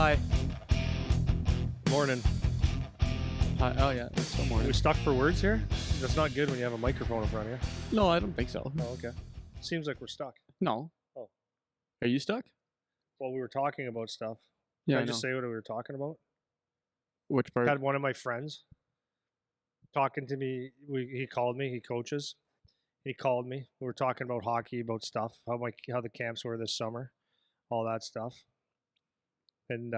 Hi. Morning. Hi. Oh, yeah. It's still Are morning. we stuck for words here? That's not good when you have a microphone in front of you. No, I don't think so. Oh, okay. Seems like we're stuck. No. Oh. Are you stuck? Well, we were talking about stuff. Yeah, Can I I just know. say what we were talking about? Which part? Had one of my friends talking to me. He called me. He coaches. He called me. We were talking about hockey, about stuff, how the camps were this summer, all that stuff. And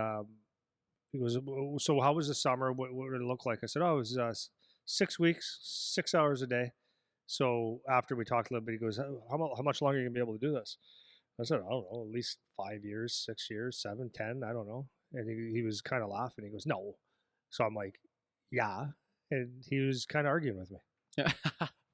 he goes, "So how was the summer? What did it look like?" I said, "Oh, it was 6 weeks, 6 hours a day." So after we talked a little bit, he goes, "How much longer are you gonna be able to do this?" I said, "I don't know, at least 5 years, 6 years, 7, 10, I don't know." And he was kind of laughing. He goes, "No." So I'm like, "Yeah," and he was kind of arguing with me. Yeah.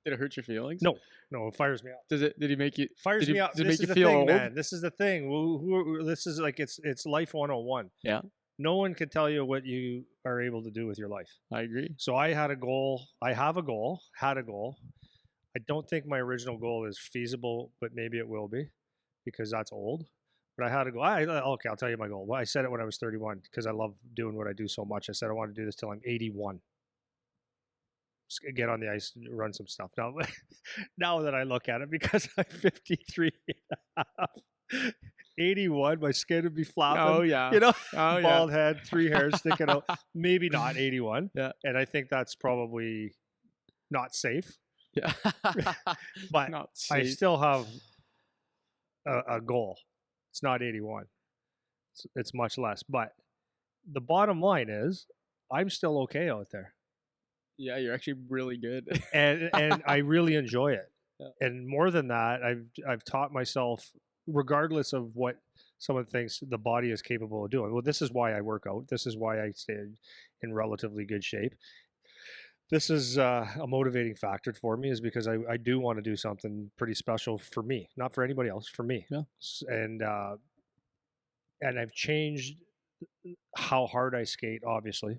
Did it hurt your feelings? No, it fires me up. Did he make you? Fires Did me he- up. did it This make is you the feel thing, old? man. This is the thing. This is like it's life 101. Yeah, No one can tell you what you are able to do with your life. I agree. So I had a goal. I have a goal. Had a goal. I don't think my original goal is feasible, but maybe it will be because that's old. But I had a goal. Okay, I'll tell you my goal. Well, I said it when I was 31 because I love doing what I do so much. I said I want to do this till I'm 81. Just get on the ice, run some stuff. Now, now that I look at it, because I'm 53 and a half, 81, my skin would be flopping. Oh yeah. You know, Oh bald head, 3 hairs sticking out. Maybe not 81. Yeah. And I think that's probably not safe. Yeah. But Not I safe. still have a goal. It's not 81. It's much less. But the bottom line is, I'm still okay out there, Yeah, you're actually really good. and I really enjoy it. Yeah. And more than that, I've taught myself, regardless of what someone thinks the body is capable of doing. Well, this is why I work out. This is why I stay in relatively good shape. This is a motivating factor for me, is because I do want to do something pretty special for me, not for anybody else, for me. Yeah. And I've changed how hard I skate, obviously,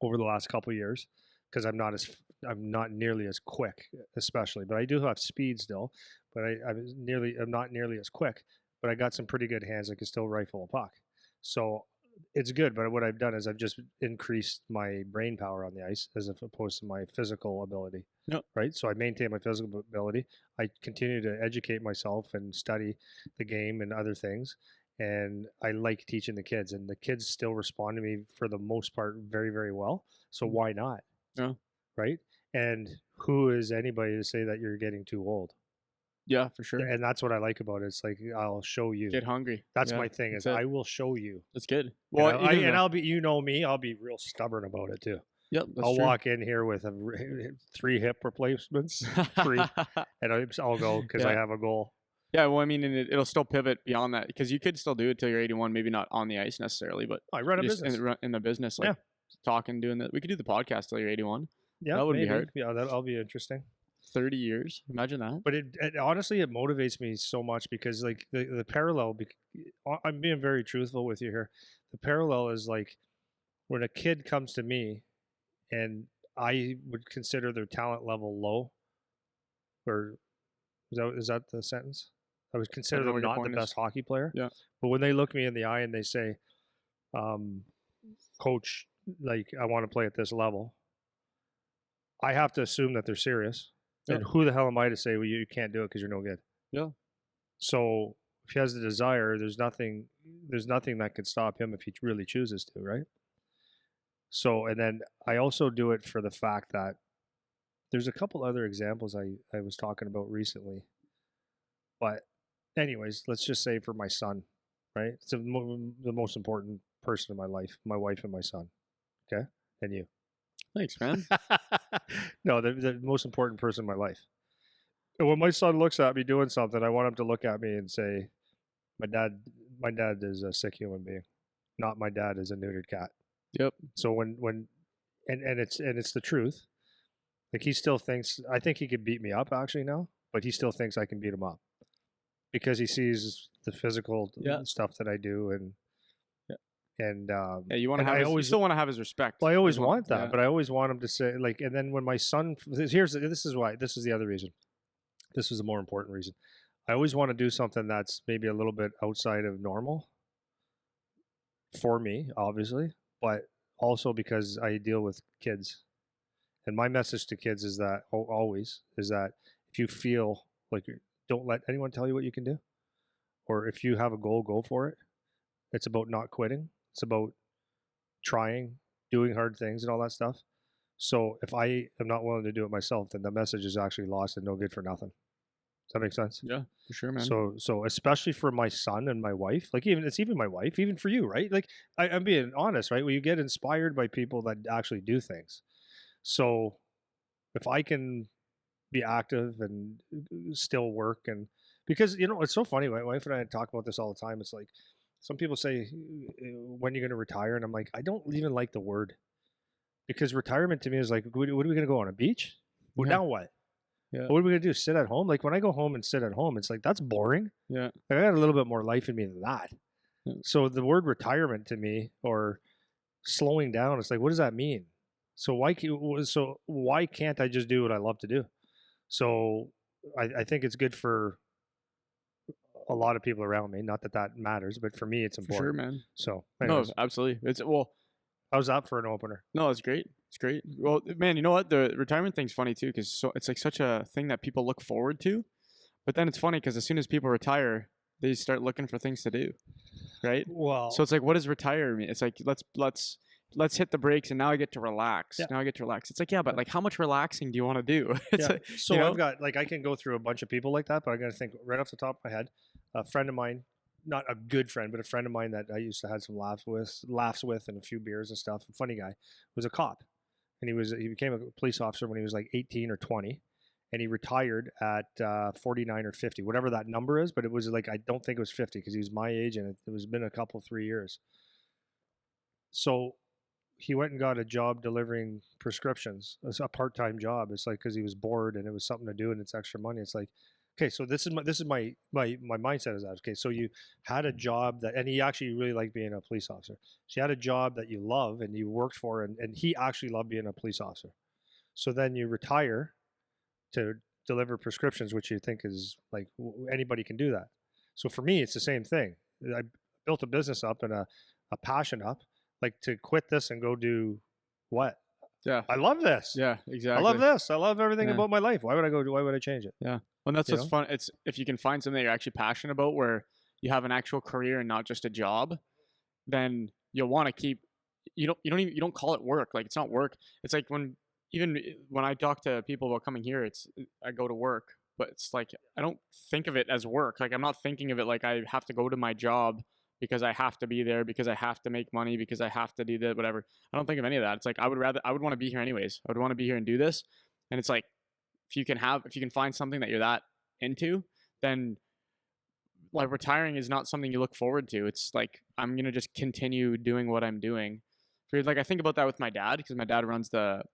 over the last couple of years, because I'm not nearly as quick, especially. But I do have speed still, but I'm not nearly as quick. But I got some pretty good hands. I can still rifle a puck, so it's good. But what I've done is I've just increased my brain power on the ice as opposed to my physical ability. Yep. Right. So I maintain my physical ability. I continue to educate myself and study the game and other things. And I like teaching the kids, and the kids still respond to me for the most part very, very well. So why not? Yeah. Right. And who is anybody to say that you're getting too old? Yeah, for sure. And that's what I like about it. It's like, I'll show you. Get hungry. That's Yeah, my thing, is that's it. I will show you. That's good. Well, Well, I'll be, you know me, I'll be real stubborn about it too. Yep, that's I'll true. walk in here with 3 hip replacements, 3, and I'll go because I Yeah. have a goal. Yeah, well, I mean, and it'll still pivot beyond that, because you could still do it till you're 81, maybe not on the ice necessarily, but I run a just business. in the business, like talking, doing that. We could do the podcast till you're 81. Yeah, that wouldn't maybe. be hard. Yeah, that'll be interesting. 30 years, imagine that. But it honestly, it motivates me so much because, like, the parallel, I'm being very truthful with you here. The parallel is like when a kid comes to me and I would consider their talent level low, or is that the sentence? I would consider know them what your not the point best is. hockey player. Yeah. But when they look me in the eye and they say, "Coach, like, I want to play at this level," I have to assume that they're serious. Yeah. And who the hell am I to say, well, you can't do it because you're no good? Yeah. So if he has the desire, there's nothing that could stop him if he really chooses to, right? So, and then I also do it for the fact that there's a couple other examples I was talking about recently. But anyways, let's just say for my son, right? It's the most important person in my life, my wife and my son. Okay? And you. Thanks, man. No, the most important person in my life. And when my son looks at me doing something, I want him to look at me and say, my dad is a sick human being. Not my dad is a neutered cat. Yep. So when it's the truth. Like, he still thinks, I think he could beat me up actually now, but he still thinks I can beat him up because he sees the physical stuff that I do, and you want to have you still want to have his respect. Well, I always want that, but I always want him to say, like, and then when my son, this is the other reason. This is the more important reason. I always want to do something that's maybe a little bit outside of normal for me, obviously, but also because I deal with kids. And my message to kids is that always is that if you feel like don't let anyone tell you what you can do, or if you have a goal, go for it. It's about not quitting. It's about trying, doing hard things, and all that stuff. So if I am not willing to do it myself, then the message is actually lost and no good for nothing. Does that make sense? Yeah, for sure, man. So especially for my son and my wife, like even my wife, even for you, right? Like I'm being honest, right? Well, you get inspired by people that actually do things. So if I can be active and still work, and because it's so funny, my wife and I talk about this all the time. It's like some people say, when you're going to retire, and I'm like, I don't even like the word, because retirement to me is like, what are we going to go on a beach? Well, Yeah. now what? Yeah. What are we going to do? Sit at home? Like when I go home and sit at home, it's like, that's boring. Yeah. Like, I got a little bit more life in me than that. Yeah. So the word retirement to me, or slowing down, it's like, what does that mean? So why can't I just do what I love to do? So I think it's good for a lot of people around me. Not that that matters, but for me, it's For sure, important. man. So No, anyways, absolutely. It's well, how's that for an opener? no, it's great. It's great. Well, man, you know what? The retirement thing's funny too, because it's like such a thing that people look forward to. But then it's funny because as soon as people retire, they start looking for things to do, right? Well, So it's like, what does retire mean? It's like let's hit the brakes and now I get to relax. Yeah. Now I get to relax. It's like, yeah, but like how much relaxing do you want to do? It's yeah. like, So you know? I've got, like, I can go through a bunch of people like that, but I got to think right off the top of my head. A friend of mine, not a good friend, but a friend of mine that I used to have some laughs with, and a few beers and stuff. A funny guy, was a cop, and he became a police officer when he was like 18 or 20, and he retired at 49 or 50, whatever that number is. But it was like, I don't think it was 50, because he was my age, and it was been a couple 3 years. So he went and got a job delivering prescriptions. It's a part-time job. It's like, because he was bored and it was something to do and it's extra money. It's like, okay, so this is my mindset is that, okay, so you had a job that, and he actually really liked being a police officer. So you had a job that you love and you worked for, and he actually loved being a police officer. So then you retire to deliver prescriptions, which you think is like, anybody can do that. So for me, it's the same thing. I built a business up and a passion up. Like, to quit this and go do what? Yeah. I love this. Yeah, I exactly. love this. I love everything Yeah. about my life. Why would I change it? Yeah. Well, that's You what's know? fun. It's if you can find something that you're actually passionate about, where you have an actual career and not just a job, then you'll want to keep. You don't call it work. Like, it's not work. It's like when I talk to people about coming here, I go to work, but it's like I don't think of it as work. Like, I'm not thinking of it like I have to go to my job because I have to be there, because I have to make money, because I have to do that, whatever. I don't think of any of that. It's like I would want to be here anyways. I would want to be here and do this. And it's like, if you can find something that you're that into, then like retiring is not something you look forward to. It's like, I'm going to just continue doing what I'm doing. Like, I think about that with my dad, because my dad runs the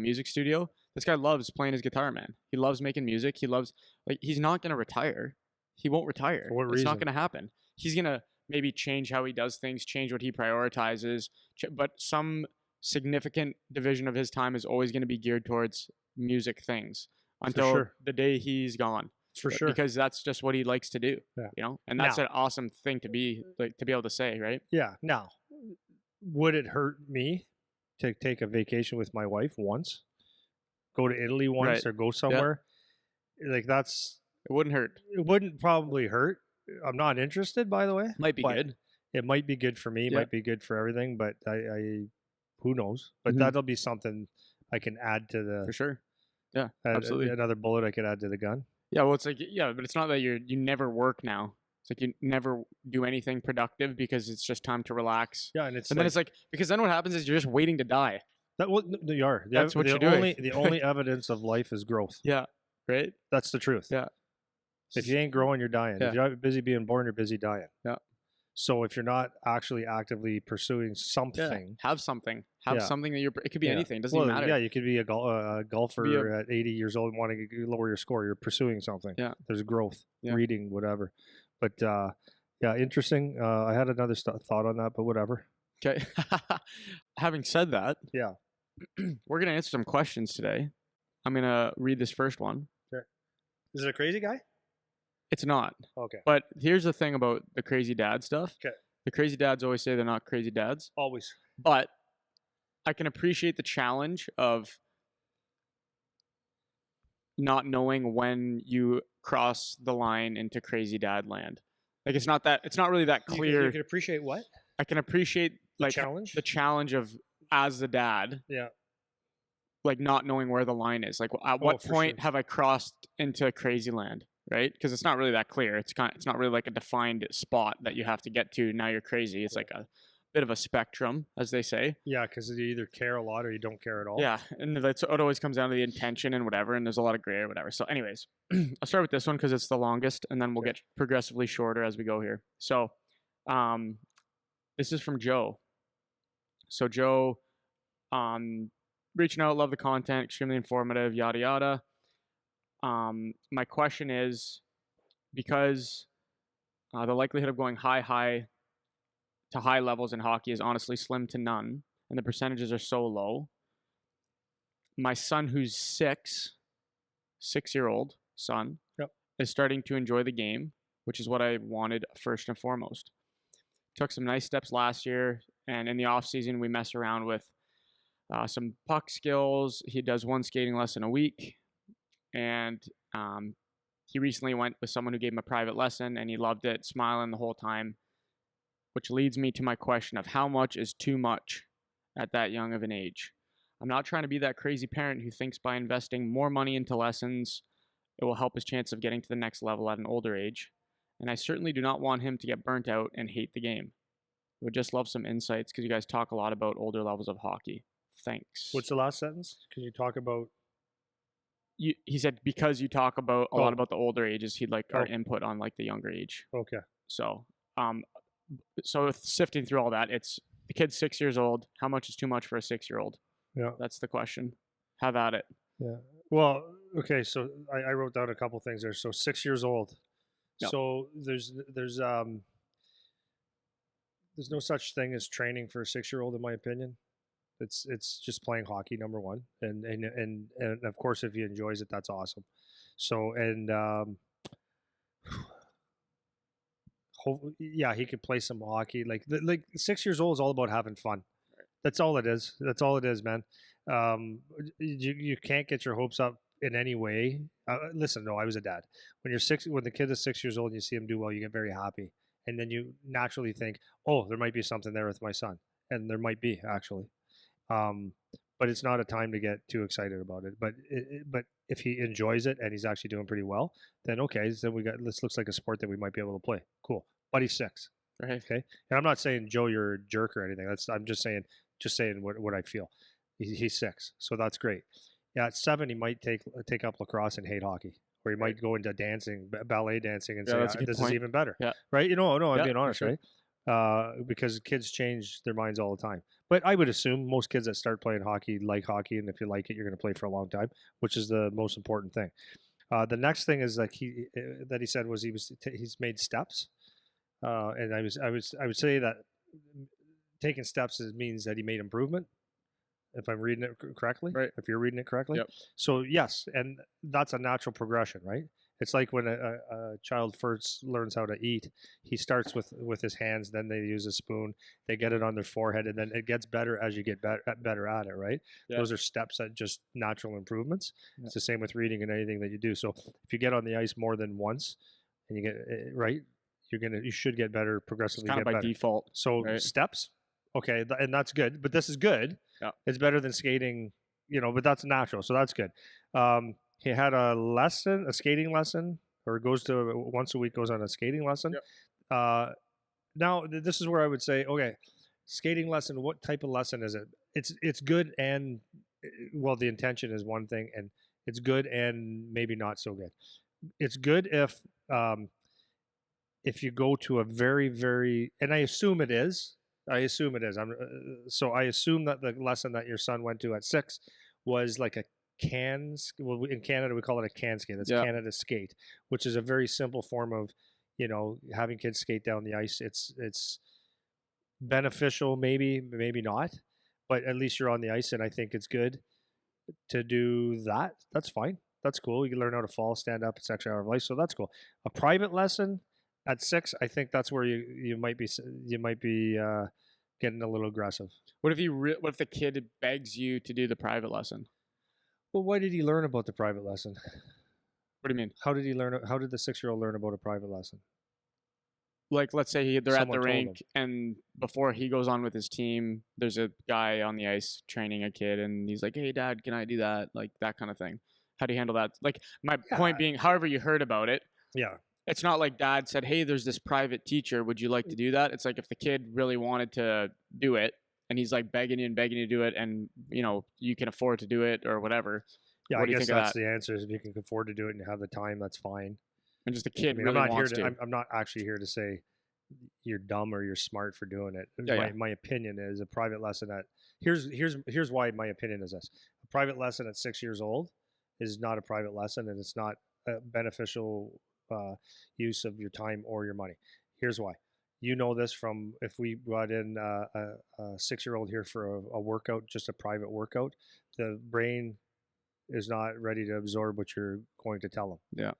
music studio. This guy loves playing his guitar, man. He loves making music. He's not going to retire. He won't retire. For what It's reason? not going to happen. He's going to maybe change how he does things, change what he prioritizes, but some significant division of his time is always going to be geared towards music things until sure. the day he's gone. For sure. Because that's just what he likes to do. Yeah. And that's an awesome thing to be able to say, right? Yeah. Now, would it hurt me to take a vacation with my wife once, go to Italy once, Right. or go somewhere? Like, It wouldn't hurt. it wouldn't probably hurt. I'm not interested, by the way. Might be but good. It might be good for me. Yeah. Might be good for everything. But I who knows? But Mhm. that'll be something I can add to For the sure. Yeah, absolutely. another bullet I could add to the gun. Yeah, well, it's like, yeah, but it's not that you never work now. It's like you never do anything productive because it's just time to relax. Yeah, and then it's like, because then what happens is you're just waiting to die. that. Well, you are. That's what you're doing. The only evidence of life is growth. Yeah, right? That's the truth. Yeah. If you ain't growing, you're dying. Yeah. If you're not busy being born, you're busy dying. Yeah. So if you're not actually actively pursuing something, have something. Have Yeah. something that it could be Yeah. anything. It doesn't even matter. Yeah, you could be a golfer at 80 years old and wanting to lower your score. You're pursuing something. Yeah. There's growth, Yeah. reading, whatever. But yeah, interesting. I had another thought on that, but whatever. Okay. Having said that, Yeah. we're going to answer some questions today. I'm going to read this first one. Is it a crazy guy? It's not. Okay. But here's the thing about the crazy dad stuff. Okay. The crazy dads always say they're not crazy dads, Always. but I can appreciate the challenge of not knowing when you cross the line into crazy dad land. Like it's not really that You clear. can appreciate what? I can appreciate The like challenge? the challenge of as the dad, Yeah. like not knowing where the line is. Like at what for point sure. have I crossed into crazy land, right? Because it's not really that clear. It's not really like a defined spot that you have to get to. Now you're crazy. It's like a bit of a spectrum, as they say. Yeah, because you either care a lot or you don't care at all. Yeah, and it always comes down to the intention and whatever, and there's a lot of gray or whatever. So, anyways, I'll start with this one because it's the longest, and then we'll get progressively shorter as we go here. So, this is from Joe. So Joe, reaching out, love the content, extremely informative, yada yada. My question is, because the likelihood of going high to high levels in hockey is honestly slim to none, and the percentages are so low. My son, who's 6-year-old son, Yep. is starting to enjoy the game, which is what I wanted first and foremost. Took some nice steps last year, and in the off season, we mess around with some puck skills. He does one skating lesson a week, and he recently went with someone who gave him a private lesson, and he loved it, smiling the whole time. Which leads me to my question of how much is too much at that young of an age. I'm not trying to be that crazy parent who thinks by investing more money into lessons, it will help his chance of getting to the next level at an older age. And I certainly do not want him to get burnt out and hate the game. I would just love some insights because you guys talk a lot about older levels of hockey. Thanks. What's the last sentence? Can you talk about? He said because you talk about a lot about the older ages, he'd like our input on like the younger age. Okay. So, so sifting through all that, it's the kid's 6 years old. How much is too much for a 6-year-old? Yeah. That's the question. Have at it. Yeah. Well, okay. So I wrote down a couple things there. So 6 years old. Yep. So there's no such thing as training for a 6-year-old, in my opinion. It's just playing hockey, number one, and of course, if he enjoys it, that's awesome. So yeah, he could play some hockey. Like 6 years old is all about having fun. That's all it is. That's all it is, man. You can't get your hopes up in any way. Listen, no, I was a dad. When the kid is 6 years old and you see him do well, you get very happy, and then you naturally think, oh, there might be something there with my son, and there might be actually. But it's not a time to get too excited about it. But if he enjoys it and he's actually doing pretty well, then okay, then this looks like a sport that we might be able to play. Cool. But he's 6. Right. Okay. And I'm not saying Joe, you're a jerk or anything. I'm just saying what I feel. He's 6, so that's great. Yeah, at 7 he might take up lacrosse and hate hockey, or he might go into dancing, ballet dancing, and say this is even better. Yeah. Right? No, I'm being honest, sure. Right? Because kids change their minds all the time. But I would assume most kids that start playing hockey like hockey, and if you like it, you're going to play for a long time, which is the most important thing. The next thing is like he said was he's made steps, and I would say that taking steps means that he made improvement. If I'm reading it correctly, right? If you're reading it correctly, yep. So yes, and that's a natural progression, right? It's like when a child first learns how to eat, he starts with his hands, then they use a spoon, they get it on their forehead, and then it gets better as you get better at it, right? Yeah. Those are steps that just natural improvements. Yeah. It's the same with reading and anything that you do. So if you get on the ice more than once, and you get it right, you should get better progressively. It's kind of by default. So right? Steps, okay, and that's good. But this is good. Yeah. It's better than skating, but that's natural. So that's good. He had a skating lesson, or goes to once a week, goes on a skating lesson. Yep. Now this is where I would say, okay, skating lesson. What type of lesson is it? It's good, and well, the intention is one thing, and it's good and maybe not so good. It's good if you go to a very, very, and I assume it is. I assume that the lesson that your son went to at 6 was like a well, in Canada we call it a can skate. That's Canada skate, which is a very simple form of, having kids skate down the ice. It's beneficial, maybe not, but at least you're on the ice, and I think it's good to do that. That's fine. That's cool. You can learn how to fall, stand up, it's extra hour of life, so that's cool. A private lesson, At 6, I think that's where you might be getting a little aggressive. What if what if the kid begs you to do the private lesson? Well, why did he learn about the private lesson? What do you mean? How did he learn? How did the 6-year-old learn about a private lesson? Like, let's say they're at the Someone told him. rink, and before he goes on with his team, there's a guy on the ice training a kid, and he's like, "Hey, Dad, can I do that?" Like that kind of thing. How do you handle that? Like my point being, however you heard about it, Yeah. it's not like Dad said, "Hey, there's this private teacher. Would you like to do that?" It's like if the kid really wanted to do it, and he's like begging you to do it, and you can afford to do it or whatever. Yeah, What I do you guess think of that's that? the answer. Is if you can afford to do it and you have the time, that's fine. And just the I kid mean, really I'm not here wants to. to. I'm not actually here to say you're dumb or you're smart for doing it. Yeah, My opinion is a private lesson at here's why my opinion is this: a private lesson at 6 years old is not a private lesson, and it's not a beneficial use of your time or your money. Here's why. You know this from if we brought in a 6-year-old here for a workout, just a private workout, the brain is not ready to absorb what you're going to tell them. Yeah.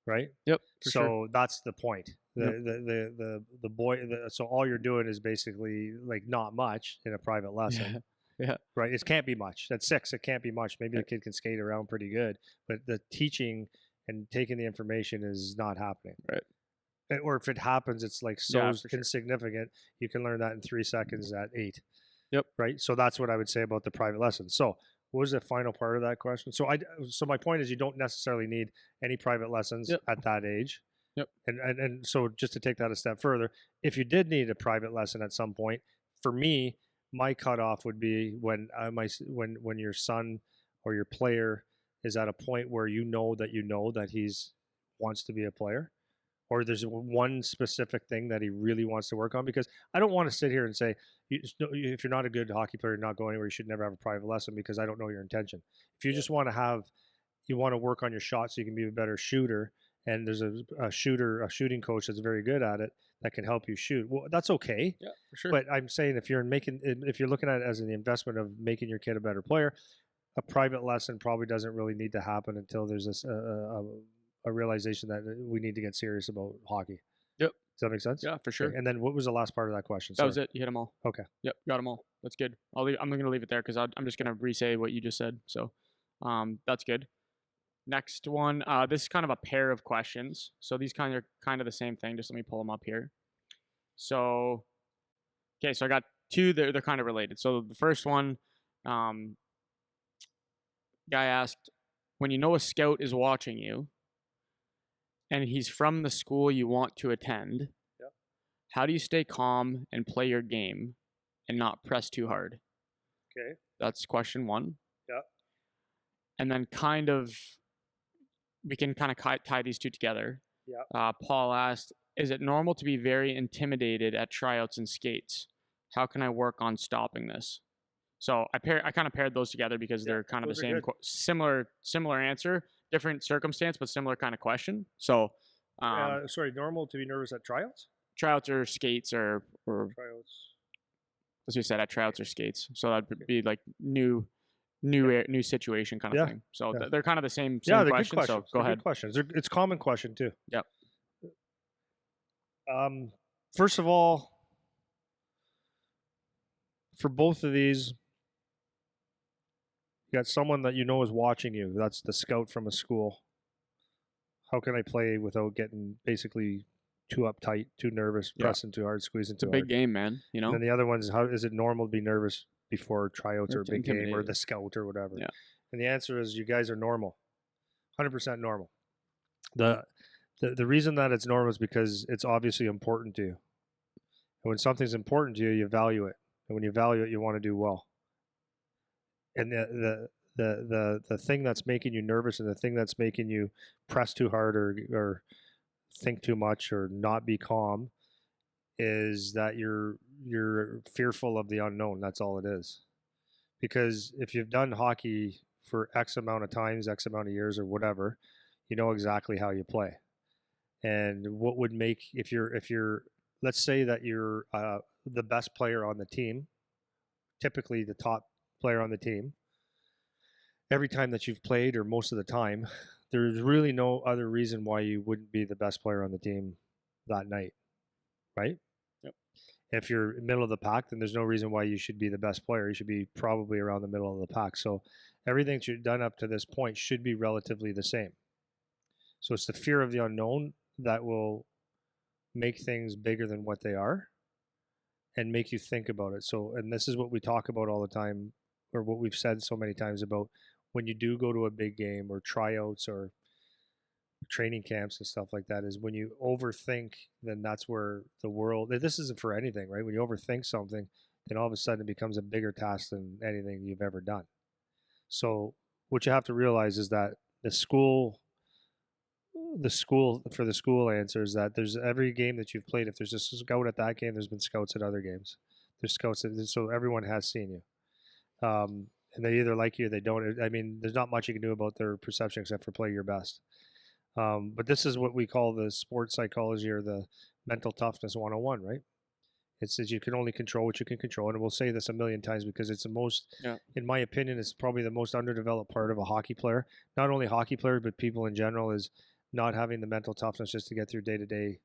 Right. Yep. For So sure. that's the point. Yep. The boy. So all you're doing is basically like not much in a private lesson. Yeah. Right. It can't be much. At 6, it can't be much. Maybe the kid can skate around pretty good, but the teaching and taking the information is not happening. Right. Or if it happens, it's like so Yeah, for sure. insignificant. You can learn that in 3 seconds at 8. Yep. Right. So that's what I would say about the private lesson. So what was the final part of that question? So my point is you don't necessarily need any private lessons Yep. at that age. Yep. And so just to take that a step further, if you did need a private lesson at some point, for me, my cutoff would be when when your son or your player is at a point where you know that he's wants to be a player, or there's one specific thing that he really wants to work on. Because I don't want to sit here and say, if you're not a good hockey player, you're not going anywhere, you should never have a private lesson, because I don't know your intention. If you just want to you want to work on your shot so you can be a better shooter, and there's a shooting coach that's very good at it that can help you shoot, well, that's okay. Yeah, for sure. But I'm saying if you're looking at it as an investment of making your kid a better player, a private lesson probably doesn't really need to happen until there's a realization that we need to get serious about hockey. Yep. Does that make sense? Yeah, for sure. Okay. And then what was the last part of that question? That was it. You hit them all. Okay. Yep, got them all. That's good. I'm going to leave it there because I'm just going to re-say what you just said. So, that's good. Next one. This is kind of a pair of questions. So these kind of the same thing. Just let me pull them up here. So, okay. So I got two. They're kind of related. So the first one, guy asked, when you know a scout is watching you, and he's from the school you want to attend, yep, how do you stay calm and play your game and not press too hard? Okay. That's question one. Yep. And then we can kind of tie these two together. Yep. Paul asked, is it normal to be very intimidated at tryouts and skates? How can I work on stopping this? So I kind of paired those together because they're kind of the same, similar answer, different circumstance, but similar kind of question. So, sorry, normal to be nervous at tryouts? Tryouts or skates or Tryouts. As you said, at tryouts or skates. So that'd be like new situation kind of thing. So they're kind of the same they're question. Good questions. So go ahead. Good questions. It's a common question too. Yep. First of all, for both of these, you got someone that you know is watching you. That's the scout from a school. How can I play without getting basically too uptight, too nervous, pressing too hard, squeezing too hard? It's a big game, man. You know. And then the other one is, how is it normal to be nervous before tryouts or a big game or the scout or whatever? Yeah. And the answer is, you guys are normal, 100% normal. The reason that it's normal is because it's obviously important to you. And when something's important to you, you value it. And when you value it, you want to do well. And the thing that's making you nervous and the thing that's making you press too hard or think too much or not be calm is that you're fearful of the unknown. That's all it is. Because if you've done hockey for X amount of times, X amount of years or whatever, you know exactly how you play. And what would make, if you're let's say that you're the best player on the team, typically the top player on the team, every time that you've played or most of the time, there's really no other reason why you wouldn't be the best player on the team that night, right? Yep. If you're middle of the pack, then there's no reason why you should be the best player. You should be probably around the middle of the pack. So everything that you've done up to this point should be relatively the same. So it's the fear of the unknown that will make things bigger than what they are and make you think about it. So, and this is what we talk about all the time, or what we've said so many times about when you do go to a big game or tryouts or training camps and stuff like that, is when you overthink, then that's where the world, this isn't for anything, right? When you overthink something, then all of a sudden it becomes a bigger task than anything you've ever done. So what you have to realize is that the school answer is that there's every game that you've played, if there's a scout at that game, there's been scouts at other games. There's scouts so everyone has seen you, and they either like you or they don't. I mean, there's not much you can do about their perception except for play your best. But this is what we call the sports psychology, or the mental toughness 101, right? It says you can only control what you can control. And we'll say this a million times because it's the most, Yeah. in my opinion, it's probably the most underdeveloped part of a hockey player. Not only hockey players, but people in general, is not having the mental toughness just to get through day to day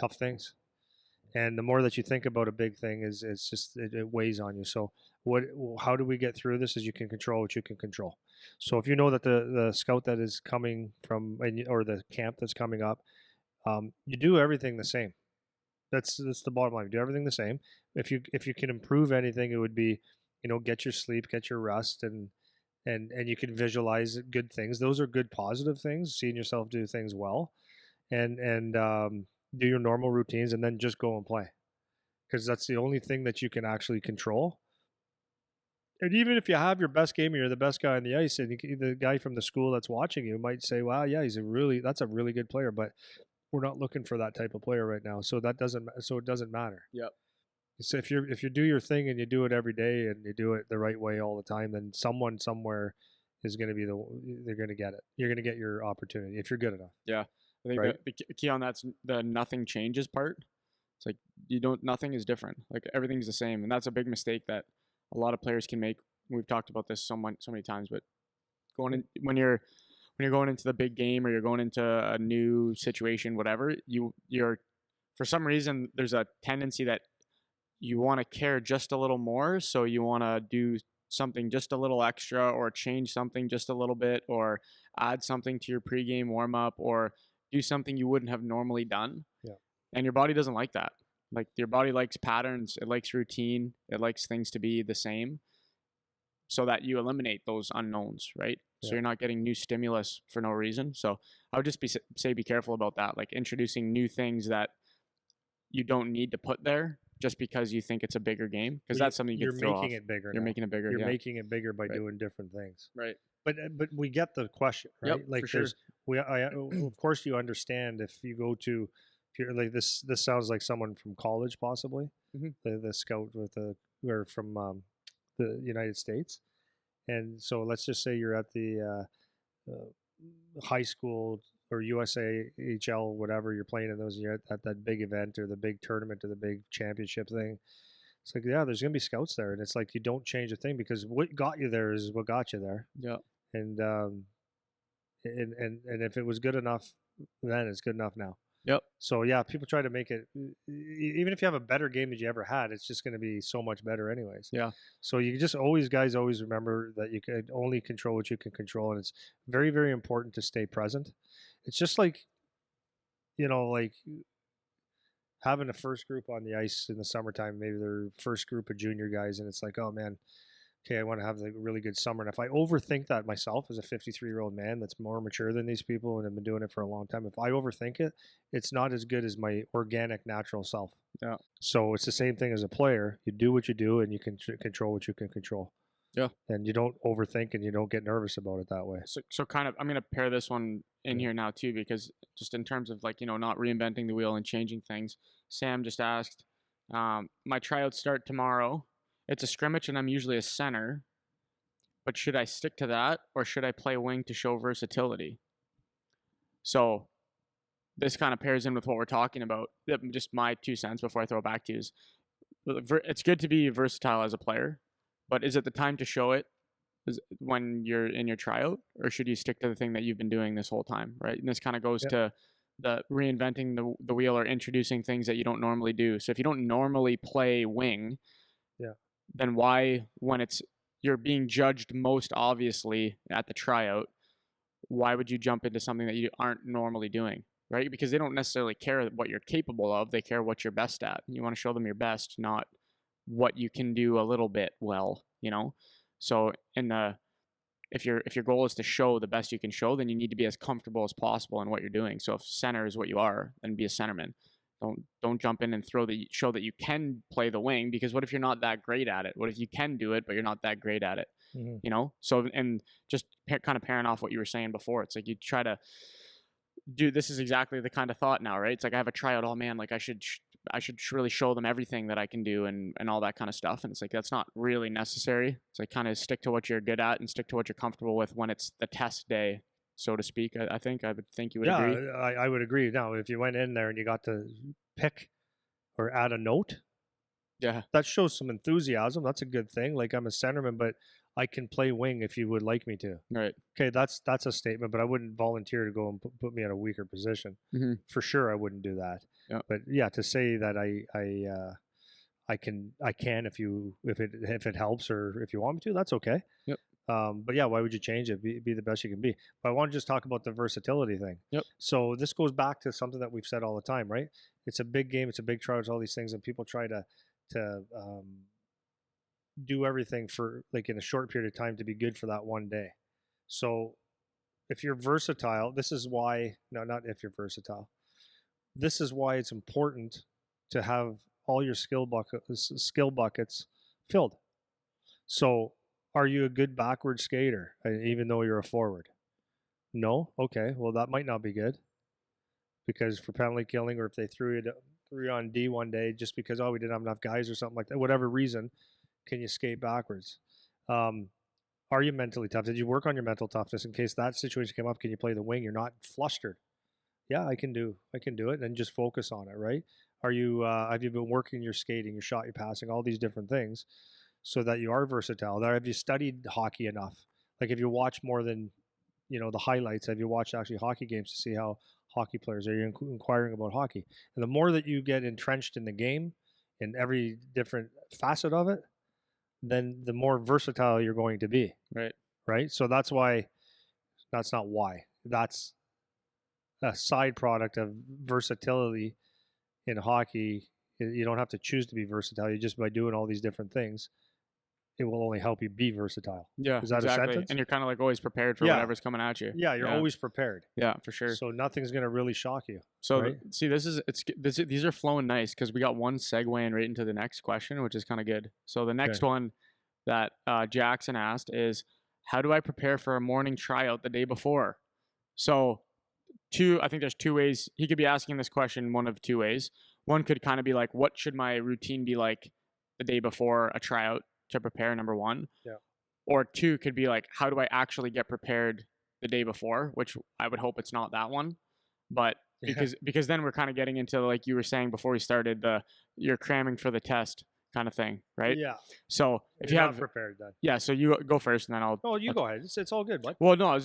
tough things. And the more that you think about a big thing, it weighs on you. So how do we get through this? Is you can control what you can control. So if you know that the scout that is coming from, or the camp that's coming up, you do everything the same. That's the bottom line. Do everything the same. If you can improve anything, it would be, get your sleep, get your rest, and you can visualize good things. Those are good positive things. Seeing yourself do things well, and do your normal routines, and then just go and play, because that's the only thing that you can actually control. And even if you have your best game, you're the best guy on the ice, and the guy from the school that's watching you might say, "Wow, yeah, that's a really good player," but we're not looking for that type of player right now. So it doesn't matter. Yep. So if you do your thing and you do it every day and you do it the right way all the time, then someone somewhere is going to be they're going to get it. You're going to get your opportunity if you're good enough. Yeah. I think right? the key on that's the nothing changes part. It's like nothing is different. Like everything's the same, and that's a big mistake that a lot of players can make. We've talked about this so many times, but when you're going into the big game, or you're going into a new situation, whatever, you're for some reason there's a tendency that you want to care just a little more, so you want to do something just a little extra, or change something just a little bit, or add something to your pregame warm up, or do something you wouldn't have normally done. Yeah. And your body doesn't like that. Like your body likes patterns, it likes routine, it likes things to be the same, so that you eliminate those unknowns, right? Yeah. So you're not getting new stimulus for no reason. So I would just be careful about that, like introducing new things that you don't need to put there just because you think it's a bigger game, because that's something you can throw off. You're making it bigger. You're making it bigger. You're making it bigger by Right. doing different things. Right. But we get the question, right? Yep, like for sure. of course you understand if you go to, if you're like this sounds like someone from college possibly, the scout or from the United States. And so let's just say you're at the high school or USAHL, whatever you're playing in those, you're at that big event or the big tournament or the big championship thing. It's like, yeah, there's going to be scouts there. And it's like, you don't change a thing, because what got you there is what got you there. Yeah. And if it was good enough then, it's good enough now. Yep. So yeah, people try to make it, even if you have a better game that you ever had, it's just going to be so much better anyways. Yeah. So you just guys always remember that you can only control what you can control, and it's very, very important to stay present. It's just like, like having a first group on the ice in the summertime, maybe their first group of junior guys, and it's like, oh man, okay, I want to have a really good summer. And if I overthink that myself as a 53-year-old man that's more mature than these people and have been doing it for a long time, if I overthink it, it's not as good as my organic, natural self. Yeah. So it's the same thing as a player. You do what you do, and you can control what you can control. Yeah. And you don't overthink, and you don't get nervous about it that way. So kind of, I'm going to pair this one in here now too, because just in terms of like, not reinventing the wheel and changing things, Sam just asked, my tryouts start tomorrow. It's a scrimmage and I'm usually a center, but should I stick to that, or should I play wing to show versatility? So this kind of pairs in with what we're talking about. Just my 2 cents before I throw it back to you is, it's good to be versatile as a player, but is it the time to show it when you're in your tryout, or should you stick to the thing that you've been doing this whole time, right? And this kind of goes to the reinventing the wheel or introducing things that you don't normally do. So if you don't normally play wing, Yeah. then why, when it's you're being judged most obviously at the tryout, why would you jump into something that you aren't normally doing? Right? Because they don't necessarily care what you're capable of. They care what you're best at. You want to show them your best, not what you can do a little bit well, you know? So in the if your goal is to show the best you can show, then you need to be as comfortable as possible in what you're doing. So if center is what you are, then be a centerman. Don't jump in and show that you can play the wing, because what if you're not that great at it? What if you can do it but you're not that great at it? Mm-hmm. You know? So and just kind of pairing off what you were saying before, it's like you try to do this is exactly the kind of thought now, right? It's like I have a tryout. Oh man, like I should really show them everything that I can do and all that kind of stuff. And it's like that's not really necessary. It's like kind of stick to what you're good at and stick to what you're comfortable with when it's the test day, so to speak. I would think you would agree. Yeah, I would agree. Now, if you went in there and you got to pick or add a note, Yeah, that shows some enthusiasm. That's a good thing. Like, I'm a centerman, but I can play wing if you would like me to. right. Okay, that's a statement, but I wouldn't volunteer to go and put me in a weaker position. Mm-hmm. For sure, I wouldn't do that. Yeah. But yeah, to say that I can if it helps or if you want me to, that's okay. Yep. But yeah, why would you change it? Be the best you can be. But I want to just talk about the versatility thing. Yep. So this goes back to something that we've said all the time, right? It's a big game. It's a big trials. All these things, and people try to do everything for like in a short period of time to be good for that one day. So if you're versatile, this is why. No, not if you're versatile. This is why it's important to have all your skill buckets filled. So, are you a good backward skater, even though you're a forward? No. Okay. Well, that might not be good because for penalty killing, or if they threw you on D one day just because we didn't have enough guys or something like that, whatever reason, can you skate backwards? Are you mentally tough? Did you work on your mental toughness in case that situation came up? Can you play the wing? You're not flustered. Yeah, I can do it, and just focus on it, right? Are you have you been working your skating, your shot, your passing, all these different things, so that you are versatile? Now, have you studied hockey enough? Like, if you watch more than the highlights, have you watched actually hockey games to see how hockey players are? You inquiring about hockey? And the more that you get entrenched in the game, in every different facet of it, then the more versatile you're going to be. Right. Right. So that's why. That's not why. That's a side product of versatility in hockey. You don't have to choose to be versatile. You just by doing all these different things, it will only help you be versatile. Yeah, Is that exactly. a sentence? And you're kind of like always prepared for whatever's coming at you. Yeah, you're always prepared. Yeah, for sure. So nothing's gonna really shock you. So right? See, these are flowing nice because we got one segueing right into the next question, which is kind of good. So the next one that Jackson asked is, how do I prepare for a morning tryout the day before? So I think there's two ways. He could be asking this question one of two ways. One could kind of be like, what should my routine be like the day before a tryout to prepare, number one? Yeah. Or two could be like, how do I actually get prepared the day before? Which I would hope it's not that one. But because then we're kind of getting into, like you were saying before we started, you're cramming for the test kind of thing, right? Yeah. So if you're you not have prepared, then. Yeah, so you go first and then I'll. Oh, you go ahead. It's all good, bud. Well, no,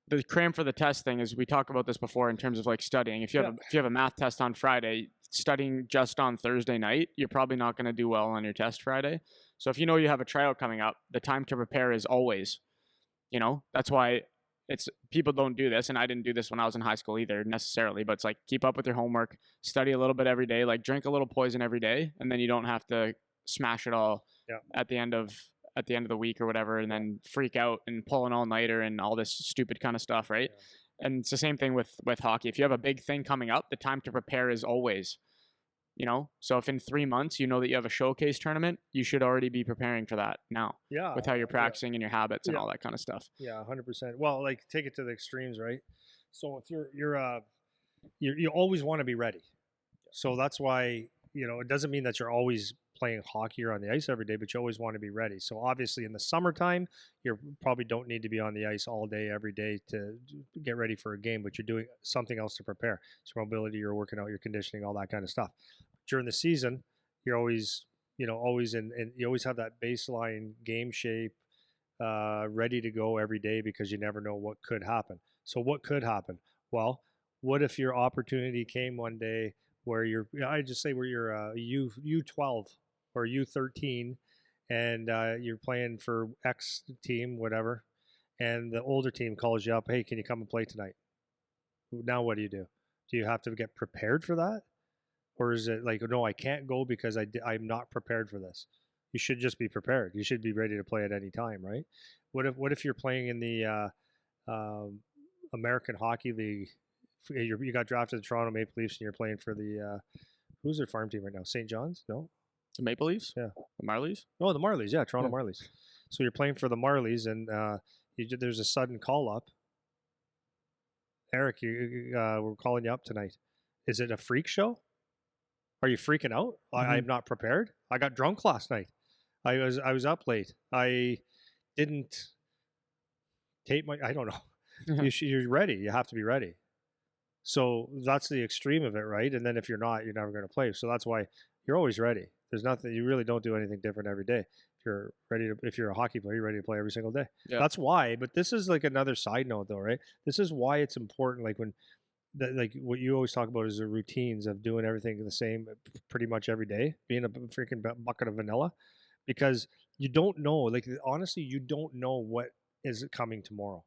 the cram for the test thing is, we talked about this before in terms of like studying. If you have a math test on Friday, studying just on Thursday night, you're probably not going to do well on your test Friday. So if you know you have a tryout coming up, the time to prepare is always, that's why people don't do this. And I didn't do this when I was in high school either necessarily, but it's like, keep up with your homework, study a little bit every day, like drink a little poison every day. And then you don't have to smash it all at the end of the week or whatever, and then freak out and pull an all-nighter and all this stupid kind of stuff, right? Yeah. And it's the same thing with hockey. If you have a big thing coming up, the time to prepare is always, So if in 3 months you know that you have a showcase tournament, you should already be preparing for that now. Yeah. With how you're practicing and your habits and all that kind of stuff. Yeah, 100%. Well, like, take it to the extremes, right? So if you always want to be ready. So that's why, it doesn't mean that you're always playing hockey or on the ice every day, but you always want to be ready. So obviously in the summertime, you probably don't need to be on the ice all day, every day to get ready for a game, but you're doing something else to prepare. So mobility, you're working out, your conditioning, all that kind of stuff. During the season, you're always, always and you always have that baseline game shape ready to go every day, because you never know what could happen. So what could happen? Well, what if your opportunity came one day where I just say where you're U12 or U13, and you're playing for X team, whatever, and the older team calls you up, hey, can you come and play tonight? Now what do you do? Do you have to get prepared for that? Or is it like, no, I can't go because I'm not prepared for this? You should just be prepared. You should be ready to play at any time, right? What if you're playing in the American Hockey League? You got drafted to the Toronto Maple Leafs and you're playing for the who's their farm team right now? St. John's? No, The Maple Leafs? Yeah. The Marlies? Oh, the Marlies. Yeah, Toronto Yeah. Marlies. So you're playing for the Marlies, and there's a sudden call up. Eric, we're calling you up tonight. Is it a freak show? Are you freaking out? I'm not prepared. I got drunk last night. I was up late. I didn't tape my. I don't know. You're ready. You have to be ready. So that's the extreme of it, right? And then if you're not, you're never going to play. So that's why you're always ready. There's nothing. You really don't do anything different every day. If you're a hockey player, you're ready to play every single day. Yeah. That's why. But this is like another side note, though, right? This is why it's important. Like like what you always talk about is the routines of doing everything the same pretty much every day, being a freaking bucket of vanilla, because you don't know. Like honestly, you don't know what is coming tomorrow.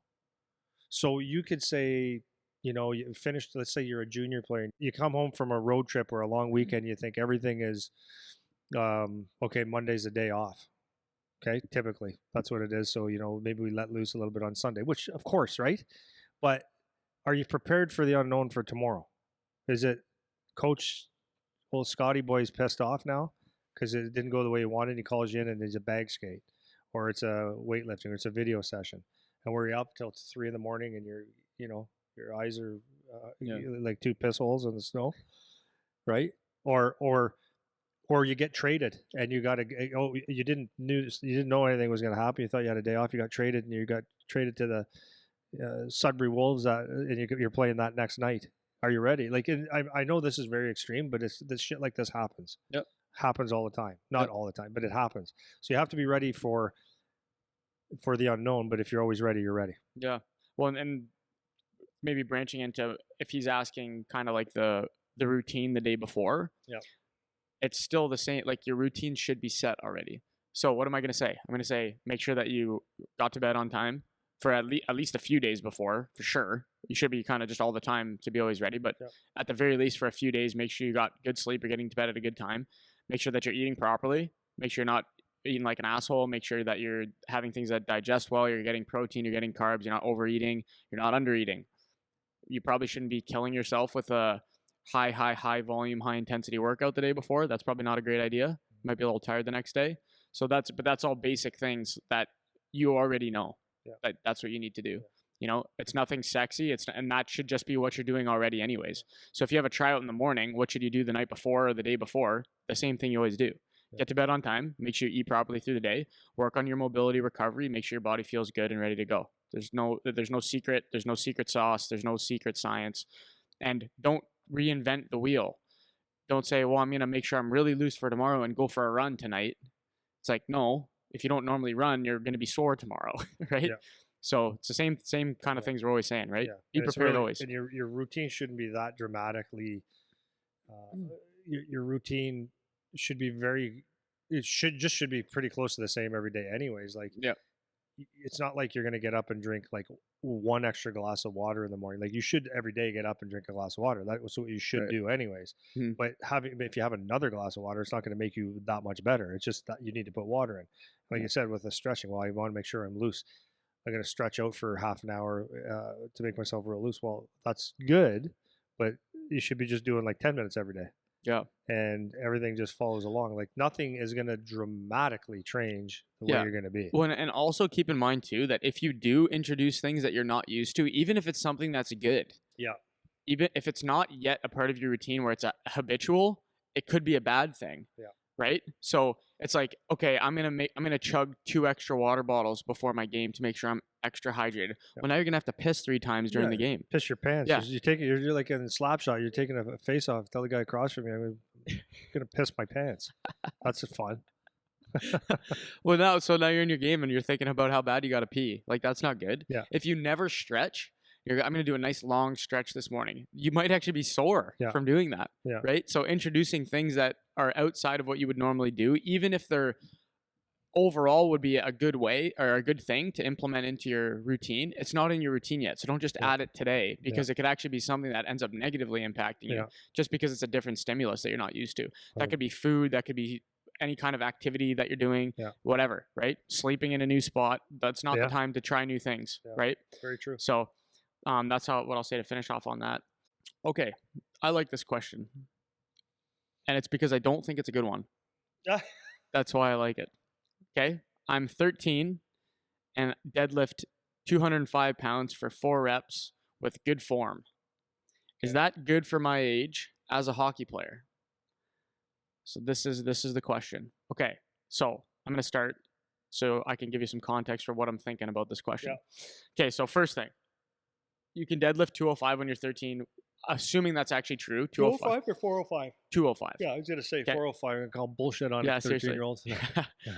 So you could say, you finished. Let's say you're a junior player. You come home from a road trip or a long weekend. You think everything is okay. Monday's a day off. Okay, typically that's what it is. So maybe we let loose a little bit on Sunday, which of course, right? But are you prepared for the unknown for tomorrow? Is it Coach old Scotty boy's pissed off now because it didn't go the way he wanted? He calls you in and there's a bag skate, or it's a weightlifting, or it's a video session, and we're up till 3 a.m. and your eyes are like two piss holes in the snow, right? Or you get traded and you didn't know anything was going to happen. You thought you had a day off. You got traded and you got traded to the Sudbury Wolves, and you're playing that next night. Are you ready? Like, I know this is very extreme, but this shit like this happens. Yep. Happens all the time. Not all the time, but it happens. So you have to be ready for the unknown. But if you're always ready, you're ready. Yeah. Well, and maybe branching into if he's asking kind of like the routine the day before. Yeah. It's still the same. Like your routine should be set already. So what am I going to say? I'm going to say make sure that you got to bed on time for at least a few days before, for sure. You should be kind of just all the time to be always ready. But at the very least, for a few days, make sure you got good sleep. You're getting to bed at a good time. Make sure that you're eating properly. Make sure you're not eating like an asshole. Make sure that you're having things that digest well. You're getting protein. You're getting carbs. You're not overeating. You're not undereating. You probably shouldn't be killing yourself with a high volume, high intensity workout the day before. That's probably not a great idea. You might be a little tired the next day. So that's all basic things that you already know. Yeah. That's what you need to do. It's nothing sexy. And that should just be what you're doing already anyways. So if you have a tryout in the morning, what should you do the night before or the day before? The same thing you always do. Get to bed on time. Make sure you eat properly through the day. Work on your mobility recovery. Make sure your body feels good and ready to go. There's no secret. There's no secret sauce. There's no secret science. And don't reinvent the wheel. Don't say, well, I'm going to make sure I'm really loose for tomorrow and go for a run tonight. It's like, no, if you don't normally run, you're going to be sore tomorrow, right? Yeah. So it's the same kind of things we're always saying, right? Yeah. Be prepared always. And your routine shouldn't be that dramatically. Your routine should be should be pretty close to the same every day anyways. Like, yeah. It's not like you're going to get up and drink like one extra glass of water in the morning. Like you should every day get up and drink a glass of water. That's what you should do anyways. Mm-hmm. But if you have another glass of water, it's not going to make you that much better. It's just that you need to put water in. Like you said, with the stretching, well, I want to make sure I'm loose. I'm going to stretch out for half an hour to make myself real loose. Well, that's good, but you should be just doing like 10 minutes every day. Yeah. And everything just follows along. Like nothing is going to dramatically change the way you're going to be. Well, and also keep in mind too, that if you do introduce things that you're not used to, even if it's something that's good. Yeah. Even if it's not yet a part of your routine where it's a habitual, it could be a bad thing. Yeah. Right. So it's like, okay, I'm going to chug 2 extra water bottles before my game to make sure I'm extra hydrated. Yeah. Well, now you're going to have to piss 3 times during the game. Piss your pants. Yeah. You're like in a slap shot. You're taking a face off. Tell the guy across from you, I'm going to piss my pants. That's fun. Well, now you're in your game and you're thinking about how bad you got to pee. Like that's not good. Yeah. If you never stretch I'm going to do a nice long stretch this morning. You might actually be sore Yeah. from doing that, Yeah. right? So introducing things that are outside of what you would normally do, even if they're overall would be a good way or a good thing to implement into your routine, it's not in your routine yet. So don't just add it today, because it could actually be something that ends up negatively impacting you just because it's a different stimulus that you're not used to. That could be food, that could be any kind of activity that you're doing, whatever, right? Sleeping in a new spot, that's not the time to try new things, right? Very true. So that's what I'll say to finish off on that. Okay, I like this question, and it's because I don't think it's a good one. That's why I like it. Okay, I'm 13 and deadlift 205 pounds for 4 reps with good form. Is that good for my age as a hockey player? So this is the question. Okay, so I'm gonna start so I can give you some context for what I'm thinking about this question. Okay, so first thing, you can deadlift 205 when you're 13, assuming that's actually true. 205 or 405? 205. Yeah, I was gonna say 405 and call bullshit on a 13-year-old.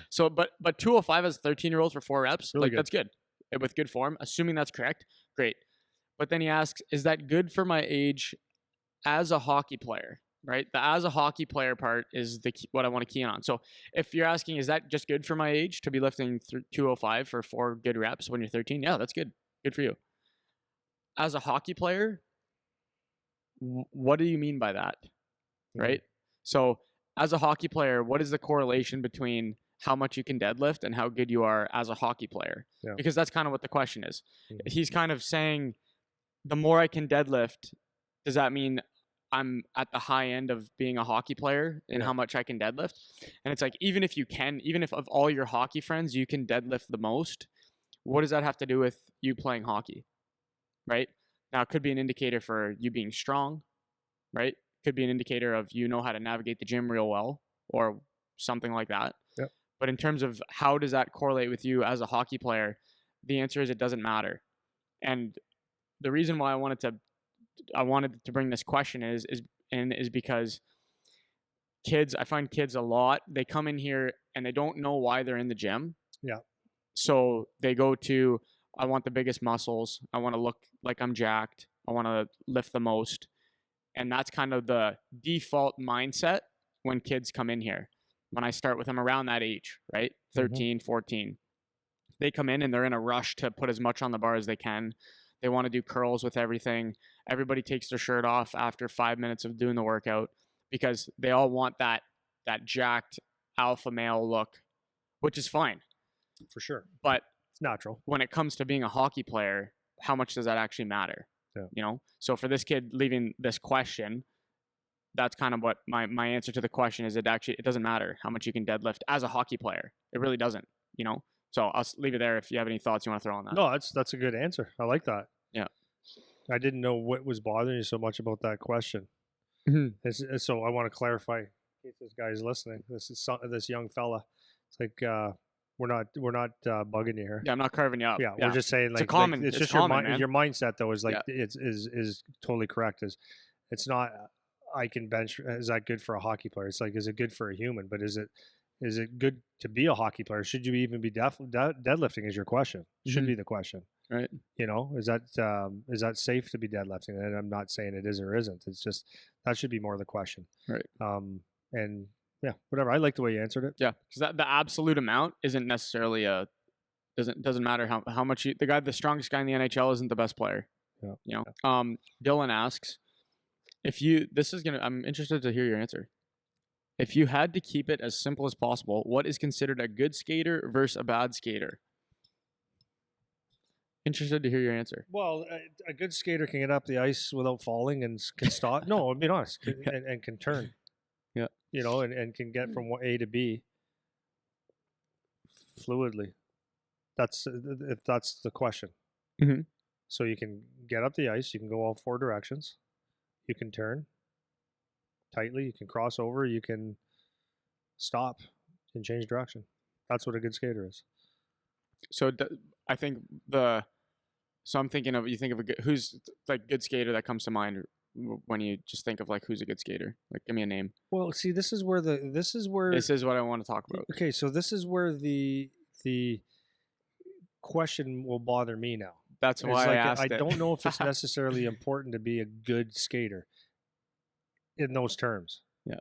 So, but 205 as a 13-year-old for 4 reps, really like that's good with good form. Assuming that's correct, great. But then he asks, is that good for my age as a hockey player? Right, the as a hockey player part is what I want to key in on. So if you're asking, is that just good for my age to be lifting 205 for 4 good reps when you're 13? Yeah, that's good. Good for you. As a hockey player, what do you mean by that? Right? So as a hockey player, what is the correlation between how much you can deadlift and how good you are as a hockey player? Because that's kind of what the question is. He's kind of saying, the more I can deadlift, does that mean I'm at the high end of being a hockey player in how much I can deadlift? And it's like, even if of all your hockey friends, you can deadlift the most, what does that have to do with you playing hockey? Right? Now, it could be an indicator for you being strong, right? Could be an indicator of you know how to navigate the gym real well or something like that. But in terms of how does that correlate with you as a hockey player, the answer is it doesn't matter. And the reason why I wanted to bring this question is because I find kids a lot, they come in here and they don't know why they're in the gym. So they go to, I want the biggest muscles, I want to look like I'm jacked, I want to lift the most. And that's kind of the default mindset when kids come in here. When I start with them around that age, right? 13, 14. They come in and they're in a rush to put as much on the bar as they can. They want to do curls with everything. Everybody takes their shirt off after 5 minutes of doing the workout because they all want that jacked alpha male look, which is fine. For sure. But it's natural. When it comes to being a hockey player, how much does that actually matter? You know? So for this kid leaving this question, that's kind of what my answer to the question is. It doesn't matter how much you can deadlift as a hockey player. It really doesn't, you know? So I'll leave it there if you have any thoughts you want to throw on that. No, that's a good answer. I like that. Yeah. I didn't know what was bothering you so much about that question. So I want to clarify in case this guy is listening. This young fella. It's like we're not bugging you here. Yeah, I'm not carving you up. Yeah, we're just saying like it's just common, your mindset though is like is totally correct. It's not I can bench. Is that good for a hockey player? It's like, is it good for a human? But is it good to be a hockey player? Should you even be deadlifting? Is your question? Should be the question, right? You know, is that safe to be deadlifting? And I'm not saying it is or isn't. It's just that should be more the question, right? And yeah, whatever. I like the way you answered it. Yeah, because the absolute amount isn't necessarily doesn't matter how much the strongest guy in the NHL isn't the best player. Yeah. You know. Dylan asks, I'm interested to hear your answer. If you had to keep it as simple as possible, what is considered a good skater versus a bad skater? Interested to hear your answer. Well, a good skater can get up the ice without falling and can stop. No, I'll be honest, and can turn. Yeah. You know, and can get from A to B fluidly. That's the question. Mm-hmm. So you can get up the ice. You can go all 4 directions. You can turn tightly. You can cross over. You can stop and change direction. That's what a good skater is. So I think I'm thinking of, you think of who's like good skater that comes to mind when you just think of like who's a good skater. Like, give me a name. Well, see, this is what I want to talk about. Okay, so this is where the question will bother me now. That's It's why I like asked I it. don't know if it's necessarily important to be a good skater in those terms. Yeah.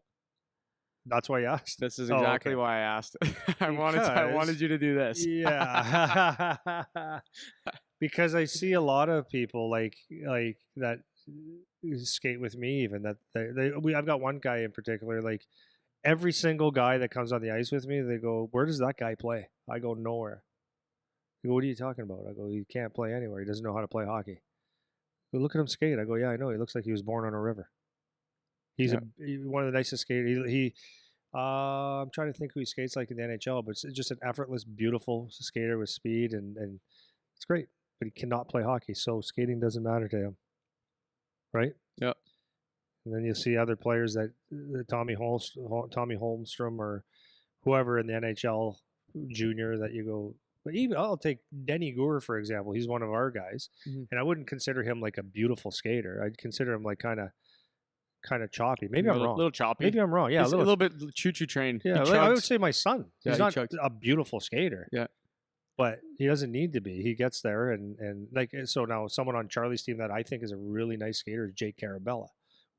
That's why I asked. This is Oh, exactly okay. why I asked. I Because wanted you to do this. yeah, because I see a lot of people like that skate with me. Even that I've got one guy in particular. Like every single guy that comes on the ice with me, they go, "Where does that guy play?" I go, "Nowhere." They go, "What are you talking about?" I go, "He can't play anywhere. He doesn't know how to play hockey." They go, "Look at him skate." I go, "Yeah, I know. He looks like he was born on a river." He's Yeah. one of the nicest skaters. I'm trying to think who he skates like in the NHL, but it's just an effortless, beautiful skater with speed, and it's great. But he cannot play hockey, so skating doesn't matter to him, right? Yep. And then you'll see other players that Tommy Holmstrom or whoever in the NHL junior that you go. But even I'll take Denny Gour for example. He's one of our guys, Mm-hmm. and I wouldn't consider him like a beautiful skater. I'd consider him like kind of choppy. Maybe I'm wrong. A little choppy. Maybe I'm wrong. Yeah, He's a little bit choo-choo train. Yeah, He like, I would chugs. say my son. Yeah, He's he not chugs. a beautiful skater. Yeah. But he doesn't need to be. He gets there, and like so now someone on Charlie's team that I think is a really nice skater is Jake Carabella.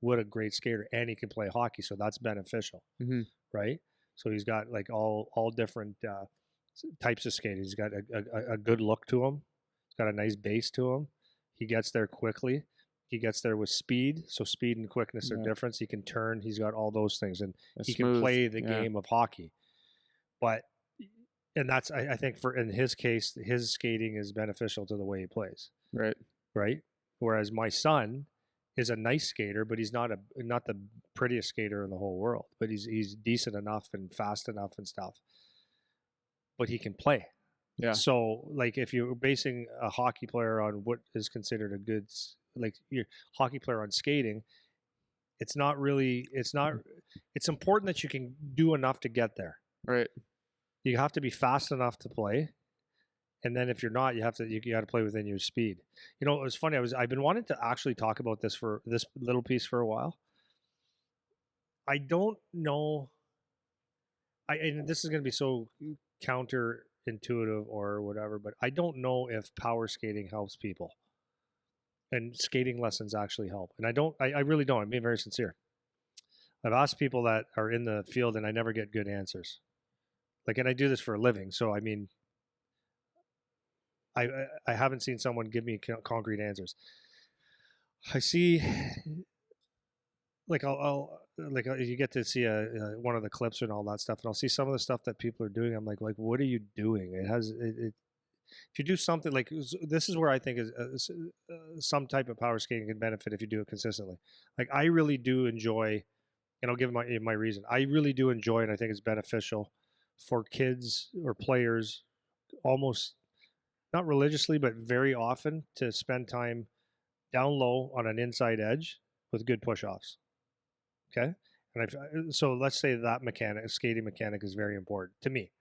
What a great skater, and he can play hockey, so that's beneficial, Mm-hmm. right? So he's got like all different types of skating. He's got a good look to him. He's got a nice base to him. He gets there quickly. He gets there with speed. So speed and quickness are different. He can turn. He's got all those things, and he can play the game of hockey. But and that's I think for in his case, his skating is beneficial to the way he plays. Right. Right. Whereas my son is a nice skater, but he's not the prettiest skater in the whole world. But he's decent enough and fast enough and stuff. But he can play. Yeah. So like if you're basing a hockey player on what is considered a good like your hockey player on skating, it's important that you can do enough to get there. Right. You have to be fast enough to play, and then if you're not, you got to play within your speed. You know, it was funny. I've been wanting to actually talk about this for this little piece for a while. I don't know. And this is going to be so counterintuitive or whatever, but I don't know if power skating helps people, and skating lessons actually help. And I really don't. I'm being very sincere. I've asked people that are in the field, and I never get good answers. Like, and I do this for a living, so I mean, I haven't seen someone give me concrete answers. I see, like you get to see one of the clips and all that stuff, and I'll see some of the stuff that people are doing. I'm like, what are you doing? If you do something like this is where I think is some type of power skating can benefit if you do it consistently. Like I really do enjoy, and I'll give my reason. I really do enjoy, and I think it's beneficial for kids or players, almost not religiously, but very often to spend time down low on an inside edge with good push-offs. Okay, and so let's say that skating mechanic is very important to me.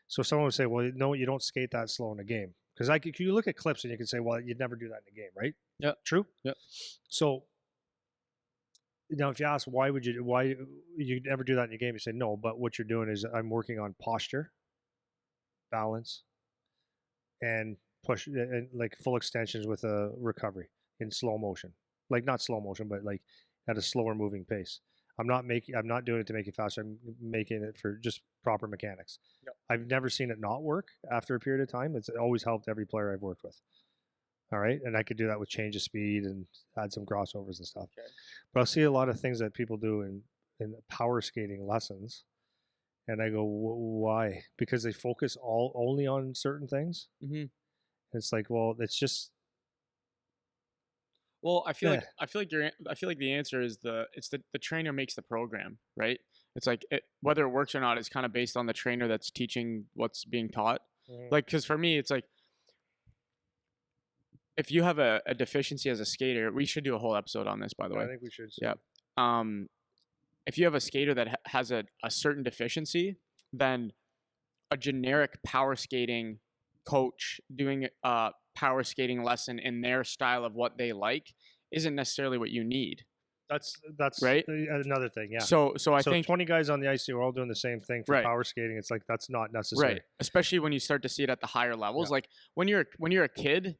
So someone would say, well, no, you don't skate that slow in a game. Because you look at clips and you can say, well, you'd never do that in a game, right? Yeah. True? Yeah. So now if you ask why you'd never do that in a game, you say no, but what you're doing is I'm working on posture, balance, and push, and like full extensions with a recovery in slow motion. Like not slow motion, but like at a slower moving pace. I'm not doing it to make it faster. I'm making it for just proper mechanics. Yep. I've never seen it not work after a period of time. It's always helped every player I've worked with. All right. And I could do that with change of speed and add some crossovers and stuff. Okay. But I'll see a lot of things that people do in power skating lessons. And I go, why? Because they focus only on certain things. Mm-hmm. It's like, well, it's just. Well, I feel like the answer is the trainer makes the program, right? It's like whether it works or not is kind of based on the trainer that's teaching what's being taught. Mm-hmm. Like, because for me, it's like if you have a deficiency as a skater, we should do a whole episode on this, by the way. I think we should. Yeah. If you have a skater that has a certain deficiency, then a generic power skating coach doing a power skating lesson in their style of what they like isn't necessarily what you need. That's right. Another thing, yeah. So I think 20 guys on the ice who are all doing the same thing for power skating. It's like that's not necessary, right? Especially when you start to see it at the higher levels. Yeah. Like when you're a kid,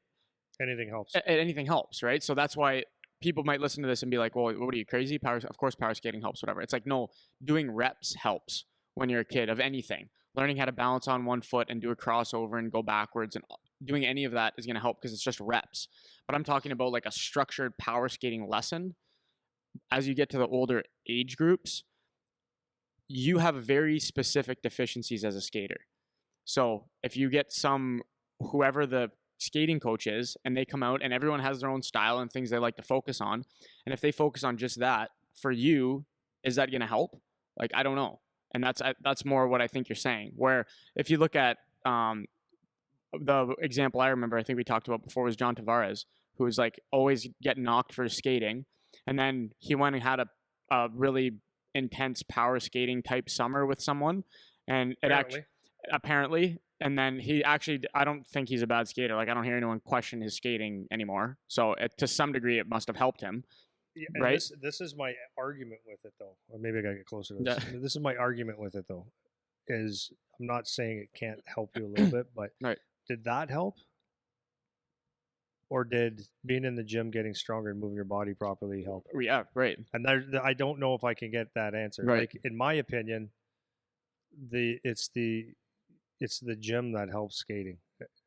Anything helps. Anything helps, right? So that's why people might listen to this and be like, well, what are you, crazy? Of course power skating helps, whatever. It's like, no, doing reps helps when you're a kid of anything. Learning how to balance on one foot and do a crossover and go backwards and doing any of that is going to help because it's just reps. But I'm talking about like a structured power skating lesson. As you get to the older age groups, you have very specific deficiencies as a skater. So if you get whoever the skating coach is, and they come out and everyone has their own style and things they like to focus on, and if they focus on just that, for you, is that going to help? Like, I don't know. And that's more what I think you're saying. Where if you look at the example I remember, I think we talked about before, was John Tavares, who was like always getting knocked for his skating, and then he went and had a really intense power skating type summer with someone, and it apparently, and then he actually, I don't think he's a bad skater. Like, I don't hear anyone question his skating anymore. So to some degree, it must have helped him. Yeah, right? This is my argument with it, though. Or maybe I gotta get closer to this. Yeah. This is my argument with it, though. Is I'm not saying it can't help you a little bit, but right. Did that help? Or did being in the gym, getting stronger, and moving your body properly help? Yeah, right. And I don't know if I can get that answer. Right. Like, in my opinion, it's the gym that helps skating,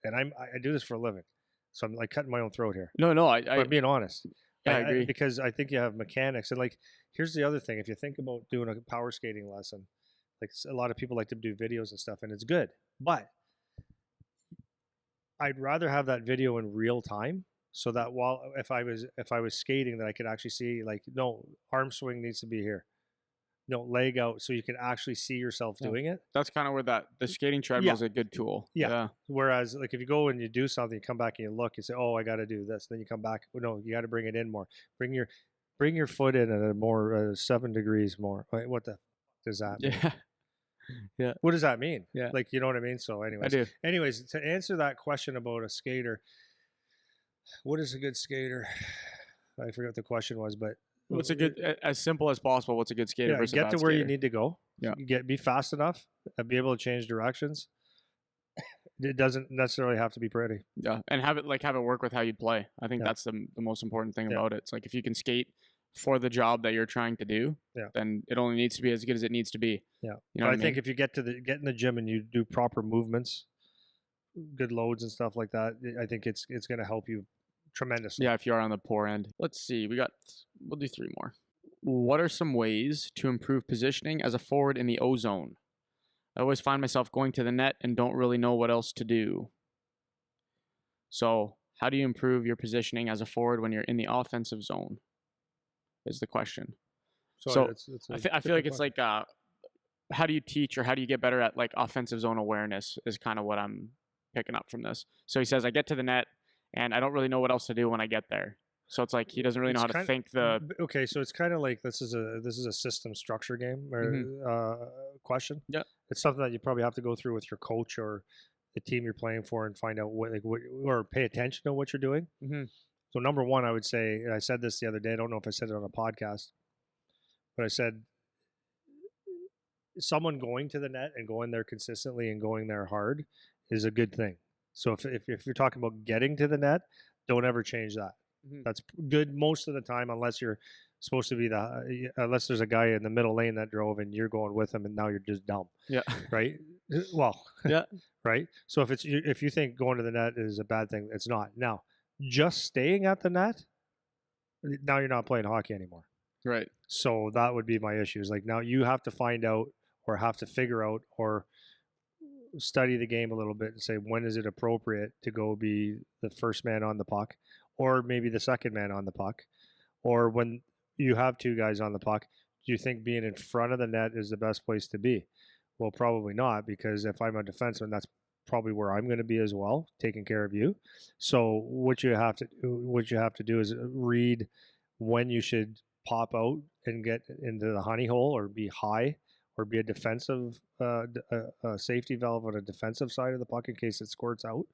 and I do this for a living, so I'm like cutting my own throat here. No, I'm being honest. Yeah, I agree. Because I think you have mechanics, and like, here's the other thing: if you think about doing a power skating lesson, like a lot of people like to do videos and stuff, and it's good, but I'd rather have that video in real time, so that if I was skating, that I could actually see, like, no, arm swing needs to be here, no, leg out, so you can actually see yourself doing it. That's kind of where the skating treadmill is a good tool. Yeah. Whereas, like, if you go and you do something, you come back and you look, you say, "Oh, I got to do this." Then you come back. Oh, no, you got to bring it in more. Bring your foot in at a more 7 degrees more. Wait, what the does that mean? Yeah. Yeah. What does that mean? Yeah. Like, you know what I mean? So anyways. I do. Anyways, to answer that question about a skater, what is a good skater? I forgot what the question was, but what's a good, as simple as possible, what's a good skater versus a bad get to where skater? you need to go. Yeah. Be fast enough, be able to change directions. It doesn't necessarily have to be pretty. Yeah. And have it work with how you play. I think that's the most important thing about it. It's like, if you can skate for the job that you're trying to do, then it only needs to be as good as it needs to be. Yeah. You know but I think if you get in the gym and you do proper movements, good loads and stuff like that, I think it's going to help you tremendously. Yeah, if you are on the poor end. Let's see. We'll do 3 more. What are some ways to improve positioning as a forward in the O zone? I always find myself going to the net and don't really know what else to do. So, how do you improve your positioning as a forward when you're in the offensive zone? Is the question. So I feel like it's like, how do you teach, or how do you get better at like offensive zone awareness is kind of what I'm picking up from this. So he says, I get to the net and I don't really know what else to do when I get there. So it's like he doesn't really know how to think the. Okay, so it's kind of like this is a system structure game or question. Yeah, it's something that you probably have to go through with your coach or the team you're playing for and find out what or pay attention to what you're doing. Mm-hmm. So number one, I would say, and I said this the other day, I don't know if I said it on a podcast, but I said someone going to the net and going there consistently and going there hard is a good thing. So if you're talking about getting to the net, don't ever change that. Mm-hmm. That's good most of the time, unless you're supposed to be unless there's a guy in the middle lane that drove and you're going with him and now you're just dumb. Yeah. Right? Well, yeah. Right? So if you think going to the net is a bad thing, it's not. Now, just staying at the net, now you're not playing hockey anymore. Right. So that would be my issue. Is like, now you have to find out or have to figure out or study the game a little bit and say, when is it appropriate to go be the first man on the puck, or maybe the second man on the puck, or when you have 2 guys on the puck, do you think being in front of the net is the best place to be? Well, probably not, because if I'm a defenseman, that's probably where I'm going to be as well, taking care of you. So what you have to do is read when you should pop out and get into the honey hole, or be high, or be a defensive safety valve on a defensive side of the puck in case it squirts out.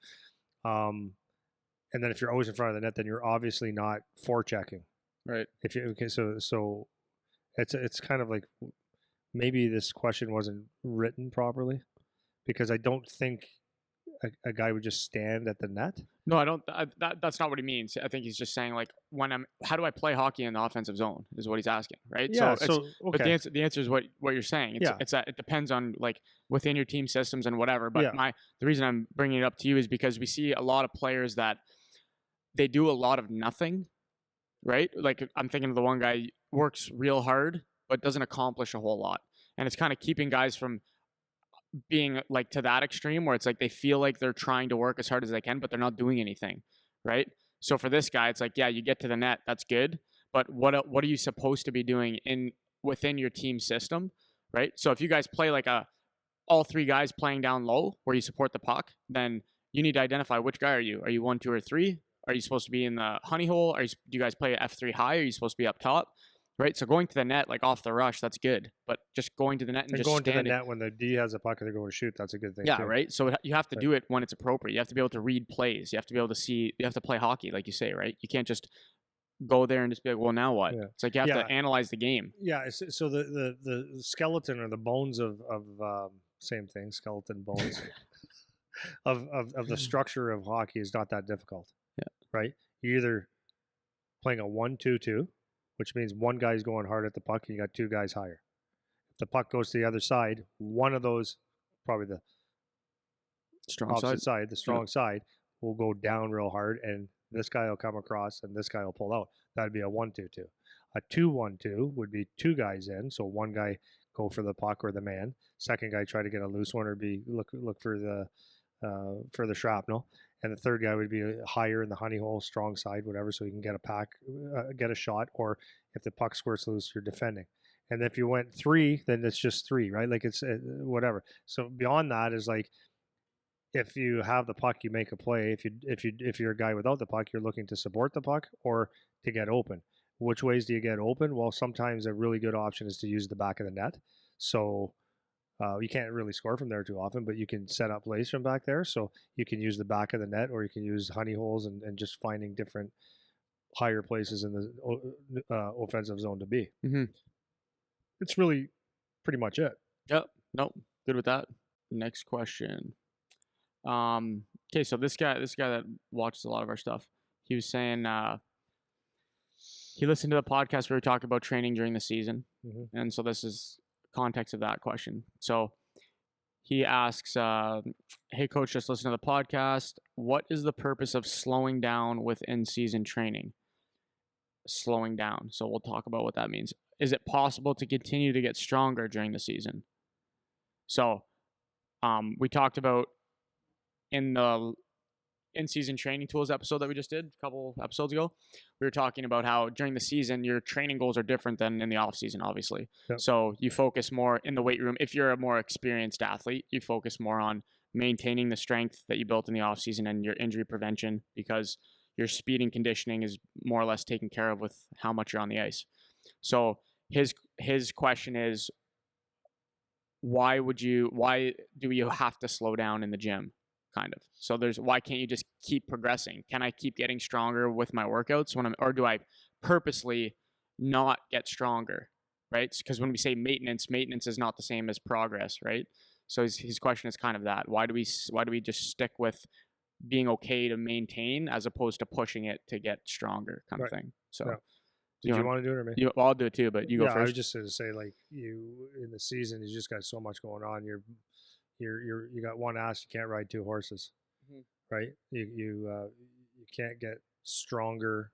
And then if you're always in front of the net, then you're obviously not forechecking. Right. So it's kind of like, maybe this question wasn't written properly, because I don't think a guy would just stand at the net? No, I don't. That's not what he means. I think he's just saying like how do I play hockey in the offensive zone is what he's asking, right? Yeah. So it's So but okay. the answer is what you're saying. Yeah. It's that it depends on like within your team systems and whatever. But Yeah. the reason I'm bringing it up to you is because we see a lot of players that they do a lot of nothing, right? Like I'm thinking of the one guy works real hard but doesn't accomplish a whole lot, and it's kind of keeping guys from being like to that extreme where it's like they feel like they're trying to work as hard as they can, but they're not doing anything, right? So for this guy, it's like, yeah, you get to the net, that's good, but what are you supposed to be doing within your team system, right? So if you guys play like all three guys playing down low where you support the puck, then you need to identify which guy are you? Are you 1, 2, or 3? Are you supposed to be in the honey hole? Do you guys play F3 high? Are you supposed to be up top? Right, so going to the net like off the rush, that's good. But just going to the net and just going to the standing, net when the D has a puck and they're going to shoot, that's a good thing. yeah, too. right. So you have to do it when it's appropriate. You have to be able to read plays. You have to be able to see. You have to play hockey, like you say, right? You can't just go there and just be like, well, now what? Yeah. It's like you have to analyze the game. Yeah. So the skeleton or the bones of same thing, skeleton bones of the structure of hockey is not that difficult. Yeah. Right. You're either playing a 1-2-2, which means one guy's going hard at the puck and you got two guys higher. If the puck goes to the other side, one of those, probably the strong opposite side, the strong side, will go down real hard, and this guy will come across and this guy will pull out. That'd be a 1-2-2. A 2-1-2 would be two guys in, so one guy go for the puck or the man, second guy try to get a loose one or be look for the shrapnel, and the third guy would be higher in the honey hole, strong side, whatever, so you can get get a shot, or if the puck squirts loose, you're defending. And if you went 3, then it's just 3, right? Like it's whatever. So beyond that is like, if you have the puck, you make a play. If you're a guy without the puck, you're looking to support the puck or to get open. Which ways do you get open? Well, sometimes a really good option is to use the back of the net. So you can't really score from there too often, but you can set up plays from back there. So you can use the back of the net, or you can use honey holes and just finding different higher places in the offensive zone to be. Mm-hmm. It's really pretty much it. Yep. Nope. Good with that. Next question. Okay, so this guy that watches a lot of our stuff, he was saying he listened to the podcast where we talked about training during the season, and so this is context of that question. So he asks, "Hey, coach, just listen to the podcast. What is the purpose of slowing down with in-season training?" Slowing down. So we'll talk about what that means. Is it possible to continue to get stronger during the season? So, we talked about in the in-season training tools episode that we just did a couple episodes ago, we were talking about how during the season your training goals are different than in the off season, obviously. Yep. So you focus more in the weight room. If you're a more experienced athlete, you focus more on maintaining the strength that you built in the off season and your injury prevention, because your speed and conditioning is more or less taken care of with how much you're on the ice. So his question is, why do you have to slow down in the gym? Kind of. So why can't you just keep progressing? Can I keep getting stronger with my workouts or do I purposely not get stronger? Right? Because when we say maintenance is not the same as progress, right? So his question is kind of that. Why do we just stick with being okay to maintain as opposed to pushing it to get stronger kind of thing? So Did you want to do it or me? Well, I'll do it too, but you go first. I was just going to say, like, you in the season, you just got so much going on. You got one ass, you can't ride two horses, right? You can't get stronger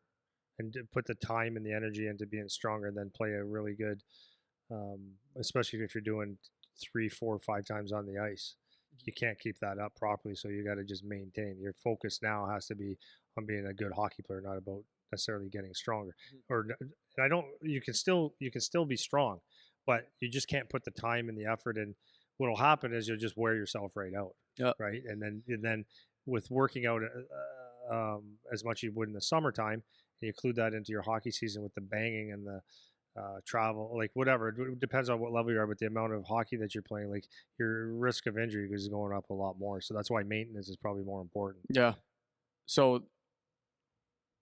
and put the time and the energy into being stronger, and then play a really good, especially if you're doing 3, 4, 5 times on the ice. You can't keep that up properly, so you got to just maintain. Your focus now has to be on being a good hockey player, not about necessarily getting stronger. You can still be strong, but you just can't put the time and the effort in. What'll happen is you'll just wear yourself right out, right? And then with working out as much as you would in the summertime, and you include that into your hockey season with the banging and the travel, like whatever. It depends on what level you are, but the amount of hockey that you're playing, like your risk of injury is going up a lot more. So that's why maintenance is probably more important. Yeah. So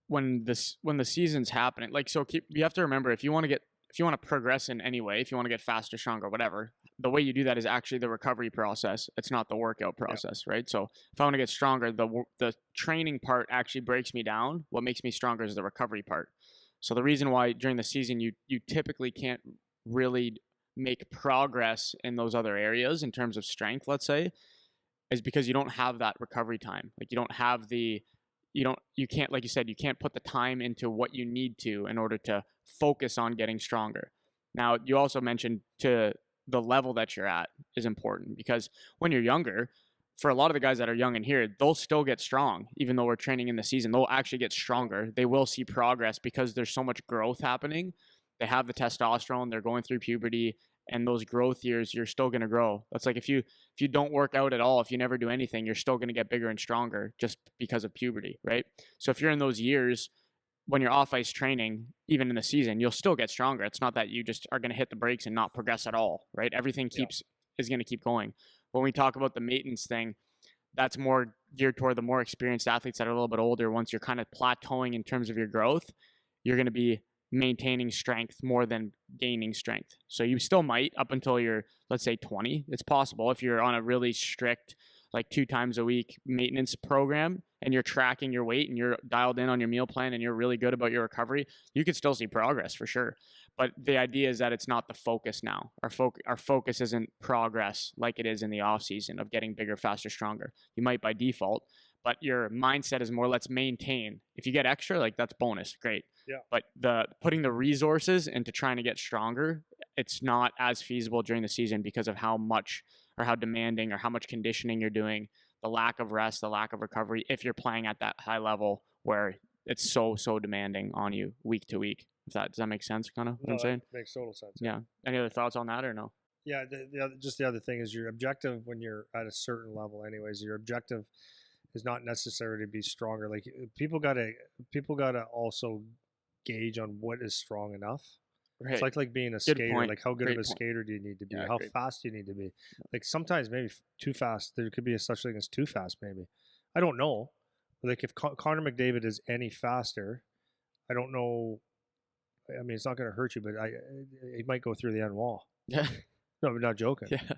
when the season's happening, like, you have to remember, if you want to progress in any way, if you want to get faster, stronger, whatever, the way you do that is actually the recovery process. It's not the workout process, right? So if I want to get stronger, the training part actually breaks me down. What makes me stronger is the recovery part. So the reason why during the season you typically can't really make progress in those other areas in terms of strength, let's say, is because you don't have that recovery time. Like you don't have you can't, like you said, you can't put the time into what you need to in order to focus on getting stronger. Now, you also mentioned to the level that you're at is important, because when you're younger, for a lot of the guys that are young in here, they'll still get strong. Even though we're training in the season, they'll actually get stronger. They will see progress because there's so much growth happening. They have the testosterone, they're going through puberty, and those growth years, you're still going to grow. That's like if you don't work out at all, if you never do anything, you're still going to get bigger and stronger just because of puberty, right? So if you're in those years when you're off ice training, even in the season, you'll still get stronger. It's not that you just are going to hit the brakes and not progress at all, right? Everything is going to keep going. When we talk about the maintenance thing, that's more geared toward the more experienced athletes that are a little bit older. Once you're kind of plateauing in terms of your growth, you're going to be maintaining strength more than gaining strength. So you still might up until you're, let's say 20. It's possible if you're on a really strict, like 2 times a week maintenance program and you're tracking your weight and you're dialed in on your meal plan and you're really good about your recovery, you could still see progress for sure. But the idea is that it's not the focus now. Our focus isn't progress like it is in the off season of getting bigger, faster, stronger. You might by default, but your mindset is more, let's maintain. If you get extra, like that's bonus, great. Yeah. But putting the resources into trying to get stronger, it's not as feasible during the season because of how much or how demanding or how much conditioning you're doing, the lack of rest, the lack of recovery, if you're playing at that high level where it's so demanding on you week to week. Does that make sense, kind of what I'm saying? Makes total sense. Yeah. Any other thoughts on that or no? Yeah, the other thing is your objective when you're at a certain level anyways, your objective is not necessary to be stronger. Like people gotta also gauge on what is strong enough. Right. It's like being a Good skater. point. Like how good Great of a point. skater do you need to be? Yeah, How great. fast do you need to be? Like sometimes maybe too fast. There could be a such thing as too fast. Maybe I don't know. Like if Connor McDavid is any faster, I don't know. I mean, it's not going to hurt you, but he might go through the end wall. Yeah. No, I'm not joking. Yeah. You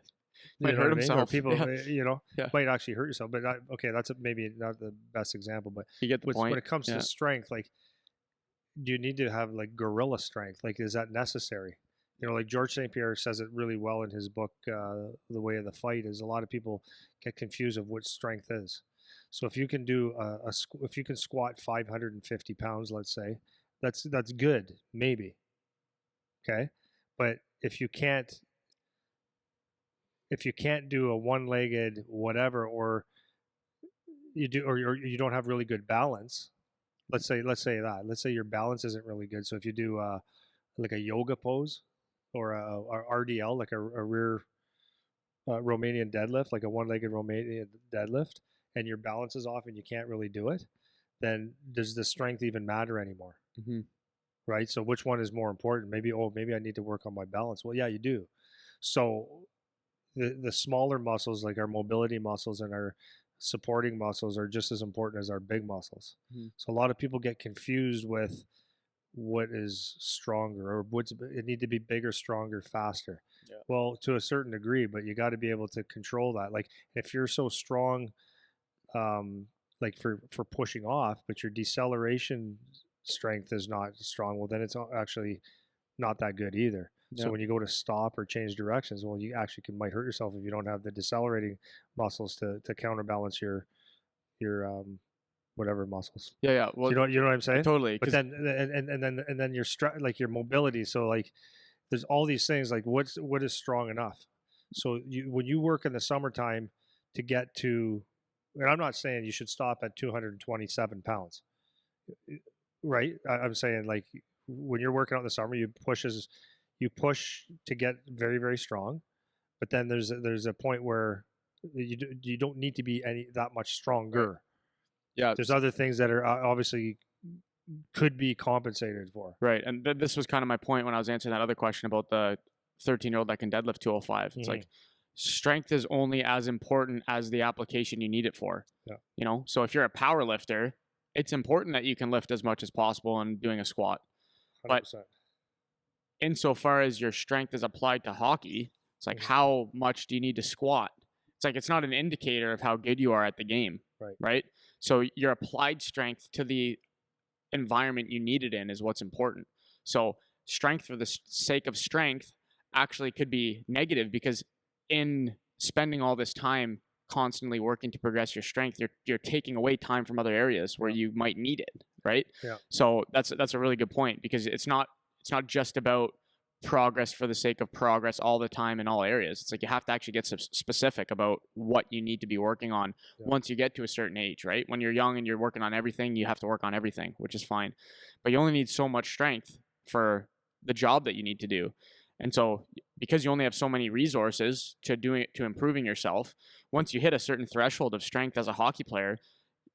Might know hurt what I mean? Or himself. people, Yeah. Yeah. might actually hurt yourself. But okay, that's maybe not the best example. But You get the point. when it comes to strength, like, do you need to have like gorilla strength? Like, is that necessary? You know, like George St. Pierre says it really well in his book, The Way of the Fight. Is a lot of people get confused of what strength is. So if you can do if you can squat 550 pounds, let's say, that's good, maybe. Okay, but if you can't do a one-legged whatever, or you do, or you don't have really good balance. Let's say your balance isn't really good. So if you do like a yoga pose or a RDL, like a rear Romanian deadlift, like a one-legged Romanian deadlift, and your balance is off and you can't really do it, then does the strength even matter anymore? Mm-hmm. Right? So which one is more important? Maybe I need to work on my balance. Well, yeah, you do. So the smaller muscles, like our mobility muscles and our supporting muscles, are just as important as our big muscles. Mm-hmm. So a lot of people get confused with what is stronger, or it need to be bigger, stronger, faster. Yeah. Well, to a certain degree, but you got to be able to control that. Like if you're so strong, like for pushing off, but your deceleration strength is not strong, well then it's actually not that good either. So when you go to stop or change directions, well, you actually might hurt yourself if you don't have the decelerating muscles to counterbalance your whatever muscles. Yeah. Well, you know what I'm saying? Totally. But then and then your like your mobility. So like there's all these things, like what is strong enough. So when you work in the summertime to get to, and I'm not saying you should stop at 227 pounds, right? I'm saying like when you're working out in the summer, you push to get very, very strong, but then there's a point where you don't need to be that much stronger. Right. Yeah, there's other things that are obviously could be compensated for. Right, and this was kind of my point when I was answering that other question about the 13-year-old that can deadlift 205. It's like strength is only as important as the application you need it for. Yeah. You know, so if you're a power lifter, it's important that you can lift as much as possible in doing a squat. 100%. But insofar as your strength is applied to hockey, It's like, Mhm. how much do you need to squat? It's like, it's not an indicator of how good you are at the game, Right. right? So your applied strength to the environment you need it in is what's important. So strength for the sake of strength actually could be negative, because in spending all this time constantly working to progress your strength, you're taking away time from other areas where Yeah. you might need it, right? Yeah. So that's a really good point, because it's not just about progress for the sake of progress all the time in all areas. It's like you have to actually get specific about what you need to be working on Yeah. once you get to a certain age, right? When you're young and you're working on everything, you have to work on everything, which is fine. But you only need so much strength for the job that you need to do. And so because you only have so many resources to improving yourself, once you hit a certain threshold of strength as a hockey player,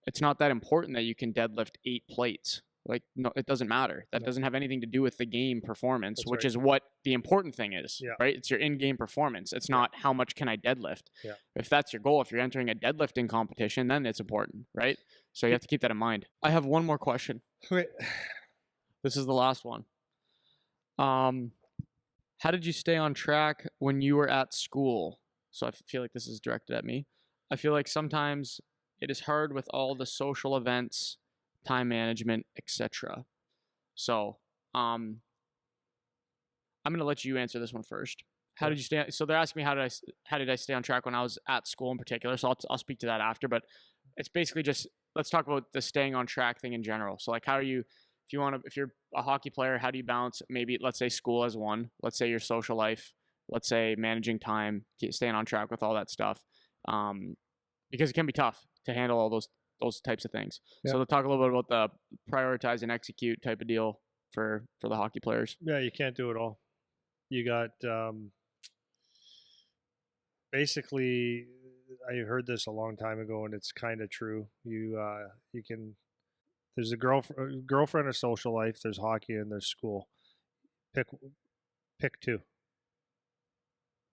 it's not that important that you can deadlift 8 plates. Like, no, it doesn't matter. That No. doesn't have anything to do with the game performance, That's which right. is what the important thing is, Yeah. right? It's your in-game performance. It's Yeah. not how much can I deadlift. Yeah. If that's your goal, if you're entering a deadlifting competition, then it's important, right? So you have to keep that in mind. I have one more question. Wait. This is the last one. How did you stay on track when you were at school? So I feel like this is directed at me. I feel like sometimes it is hard with all the social events, time management, etc. So, I'm gonna let you answer this one first. How Okay. did you stay? So they're asking me how did I stay on track when I was at school in particular. So I'll speak to that after. But it's basically just, let's talk about the staying on track thing in general. So like, how are you? If you're a hockey player, how do you balance, maybe let's say school as one, let's say your social life, let's say managing time, staying on track with all that stuff, because it can be tough to handle all those types of things. Yeah. So let's talk a little bit about the prioritize and execute type of deal for the hockey players. Yeah, you can't do it all. You got basically. I heard this a long time ago, and it's kind of true. You can. There's a girlfriend, a social life. There's hockey, and there's school. Pick two.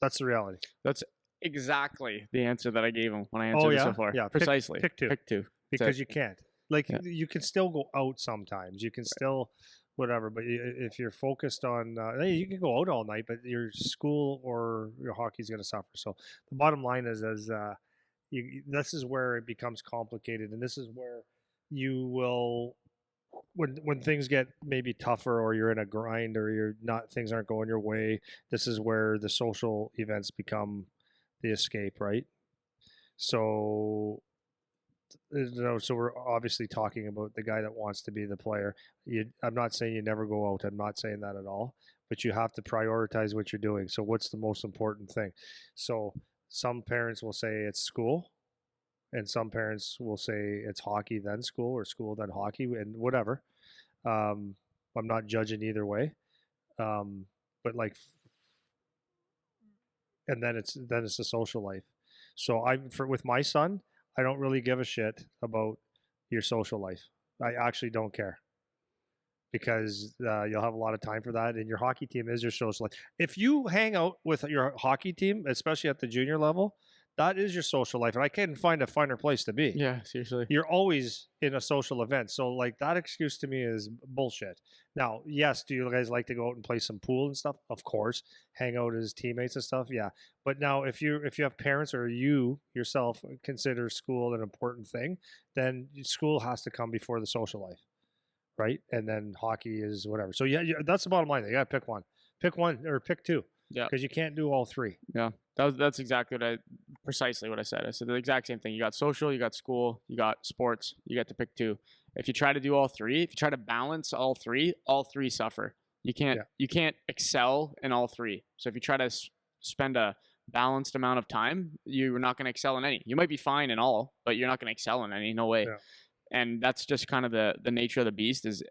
That's the reality. That's exactly the answer that I gave him when I answered Oh it yeah, so far. yeah. Precisely. Pick two. Pick two. Because you can't. Like Yeah. you can still go out sometimes. You can still whatever, but if you're focused on, hey, you can go out all night, but your school or your hockey's going to suffer. So the bottom line is, this is where it becomes complicated, and this is where you will, when things get maybe tougher, or you're in a grind, or you're not, things aren't going your way. This is where the social events become the escape, right? So so we're obviously talking about the guy that wants to be the player. I'm not saying you never go out. I'm not saying that at all. But you have to prioritize what you're doing. So what's the most important thing? So some parents will say it's school, and some parents will say it's hockey then school, or school then hockey, and whatever. I'm not judging either way. But like, and then it's the social life. So with my son, I don't really give a shit about your social life. I actually don't care, because you'll have a lot of time for that, and your hockey team is your social life. If you hang out with your hockey team, especially at the junior level, that is your social life, and I can't find a finer place to be. Yeah, seriously. You're always in a social event, so like that excuse to me is bullshit. Now, yes, do you guys like to go out and play some pool and stuff? Of course, hang out as teammates and stuff. Yeah, but now if you have parents, or you yourself consider school an important thing, then school has to come before the social life, right? And then hockey is whatever. So yeah, that's the bottom line. You got to pick one or pick two. Yeah, because you can't do all three. Yeah, that's exactly precisely what I said. I said the exact same thing. You got social, you got school, you got sports. You get to pick two. If you try to do all three, if you try to balance all three suffer. You can't excel in all three. So if you try to spend a balanced amount of time, you're not going to excel in any. You might be fine in all, but you're not going to excel in any. No way. Yeah. And that's just kind of the nature of the beast. Is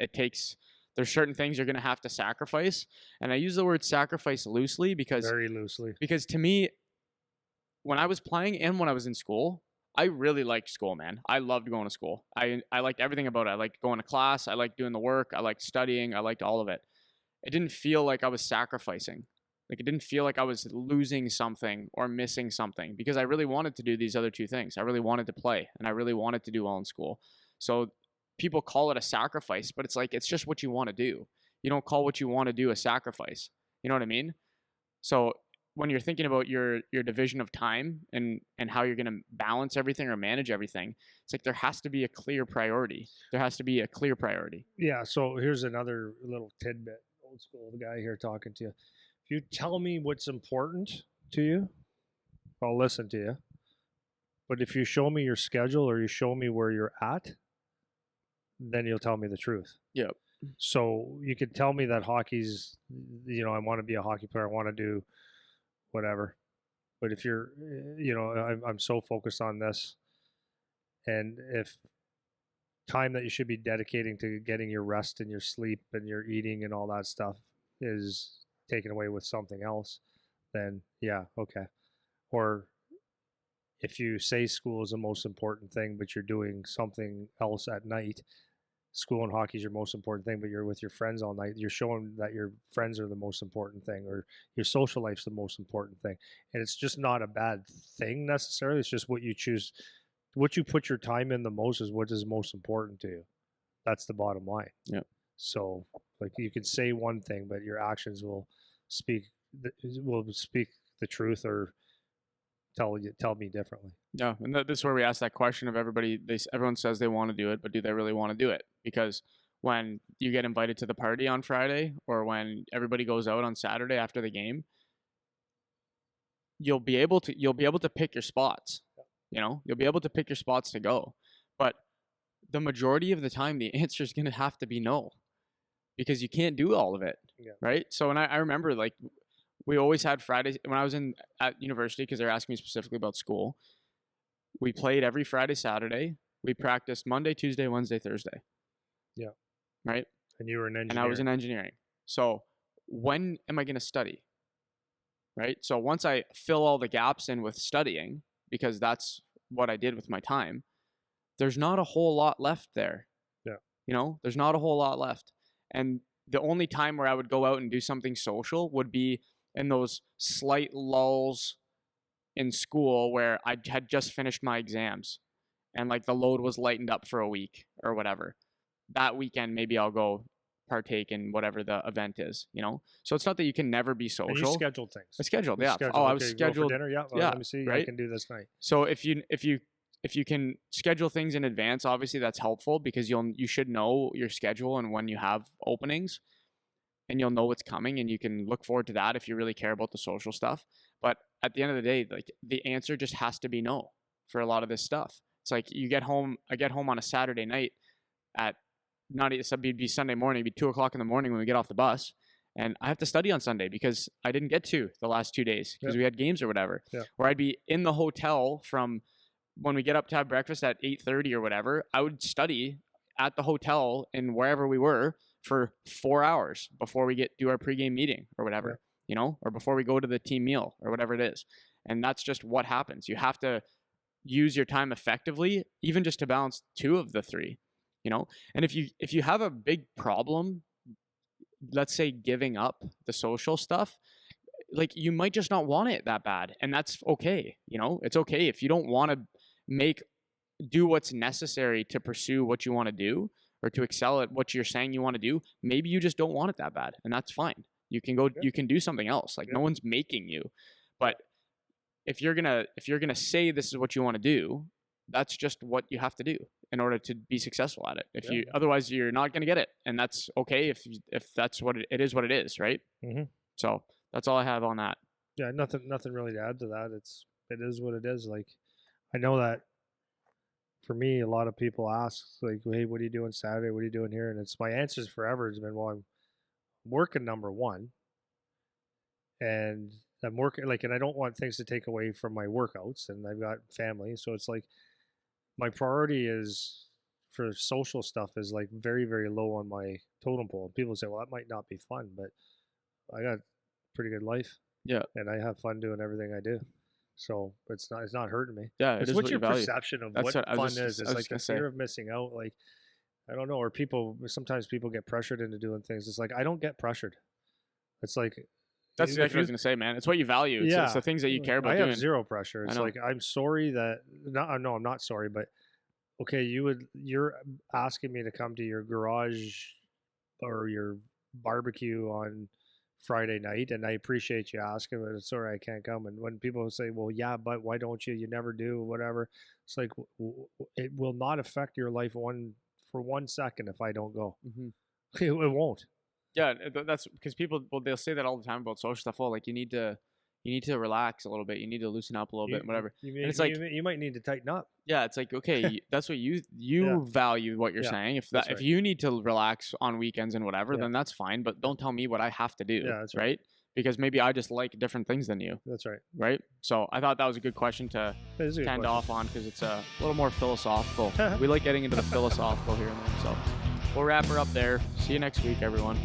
there's certain things you're going to have to sacrifice. And I use the word sacrifice loosely very loosely. Because to me, when I was playing and when I was in school, I really liked school, man. I loved going to school. I liked everything about it. I liked going to class. I liked doing the work. I liked studying. I liked all of it. It didn't feel like I was sacrificing. Like, it didn't feel like I was losing something or missing something, because I really wanted to do these other two things. I really wanted to play, and I really wanted to do well in school. So people call it a sacrifice, but it's like, it's just what you want to do. You don't call what you want to do a sacrifice. You know what I mean? So when you're thinking about your division of time and how you're going to balance everything or manage everything, it's like there has to be a clear priority. There has to be a clear priority. Yeah. So here's another little tidbit. Old school guy here talking to you. If you tell me what's important to you, I'll listen to you. But if you show me your schedule or you show me where you're at, then you'll tell me the truth. Yep. So you could tell me that hockey's, I want to be a hockey player. I want to do whatever. But if you're, I'm so focused on this, and if time that you should be dedicating to getting your rest and your sleep and your eating and all that stuff is taken away with something else, then yeah, okay. Or if you say school is the most important thing, but you're doing something else at night, school and hockey is your most important thing, but you're with your friends all night, you're showing that your friends are the most important thing, or your social life's the most important thing. And it's just not a bad thing necessarily. It's just what you choose, what you put your time in the most is what is most important to you. That's the bottom line. Yeah. So like you can say one thing, but your actions will speak the truth or tell me differently. Yeah, and this is where we ask that question of everybody. Everyone says they want to do it, but do they really want to do it? Because when you get invited to the party on Friday, or when everybody goes out on Saturday after the game, you'll be able to pick your spots. You'll be able to pick your spots to go, but the majority of the time, the answer is going to have to be no, because you can't do all of it, right? So, and I remember like we always had Fridays when I was at university, because they're asking me specifically about school. We played every Friday, Saturday. We practiced Monday, Tuesday, Wednesday, Thursday. Yeah. Right? And you were an engineer. And I was in engineering. So when am I going to study? Right? So once I fill all the gaps in with studying, because that's what I did with my time, there's not a whole lot left there. Yeah. There's not a whole lot left. And the only time where I would go out and do something social would be in those slight lulls in school where I had just finished my exams and like the load was lightened up for a week or whatever. That weekend, maybe I'll go partake in whatever the event is, So it's not that you can never be social. And you scheduled things. I scheduled, yeah. Scheduled. Oh, I okay, was scheduled. scheduled. Go for dinner, yeah. Well, yeah, let me see. right? I can do this night. So if you can schedule things in advance, obviously that's helpful, because you should know your schedule and when you have openings, and you'll know what's coming, and you can look forward to that if you really care about the social stuff. But at the end of the day, like the answer just has to be no for a lot of this stuff. It's like I get home on a Saturday night at it'd be Sunday morning, it'd be 2:00 in the morning when we get off the bus. And I have to study on Sunday because I didn't get to the last 2 days because we had games or whatever. Yeah. Or I'd be in the hotel from when we get up to have breakfast at 8:30 or whatever. I would study at the hotel in wherever we were for 4 hours before we do our pregame meeting or whatever, or before we go to the team meal or whatever it is. And that's just what happens. You have to use your time effectively, even just to balance two of the three, And if you have a big problem, let's say giving up the social stuff, like you might just not want it that bad, and that's okay. It's okay if you don't want to do what's necessary to pursue what you want to do or to excel at what you're saying you want to do. Maybe you just don't want it that bad, and that's fine. You can go, you can do something else. Like no one's making you. But if you're gonna say this is what you want to do, that's just what you have to do in order to be successful at it. Otherwise you're not gonna get it, and that's okay if that's what it is, what it is, right? Mm-hmm. So that's all I have on that. Yeah, nothing really to add to that. It is what it is. Like I know that for me, a lot of people ask like, "Hey, what are you doing Saturday? What are you doing here?" And it's my answers forever has been, "Well, I'm working number one, and I'm working and I don't want things to take away from my workouts, and I've got family, so it's like my priority is for social stuff is like very very low on my totem pole. People say, well, that might not be fun, but I got a pretty good life, and I have fun doing everything I do. So it's not hurting me. Yeah, it's what's your perception of what fun is. It's like the fear of missing out. Like I don't know, or sometimes people get pressured into doing things. It's like I don't get pressured. It's like that's exactly what I was gonna say, man. It's what you value. It's the things that you care about doing. I have zero pressure. It's like I'm sorry that no, I'm not sorry, but okay, you're asking me to come to your garage or your barbecue on Friday night, and I appreciate you asking, but it's sorry I can't come. And when people say, "Well, yeah, but why don't you? You never do, whatever," it's like it will not affect your life for 1 second if I don't go. Mm-hmm. It won't. Yeah, that's because people, well, they'll say that all the time about social stuff. Oh, like you need to relax a little bit. You need to loosen up a little bit, whatever. And it's like, you might need to tighten up. yeah, it's like, okay, that's what you Yeah. value what you're Yeah, saying. If that's if right. you need to relax on weekends and whatever, Yeah. then that's fine. But don't tell me what I have to do. Yeah, that's right. Because maybe I just like different things than you. That's right. Right. So I thought that was a good question to That is a good end question. off on, because it's a little more philosophical. We like getting into the philosophical here and there. So we'll wrap her up there. See you next week, everyone.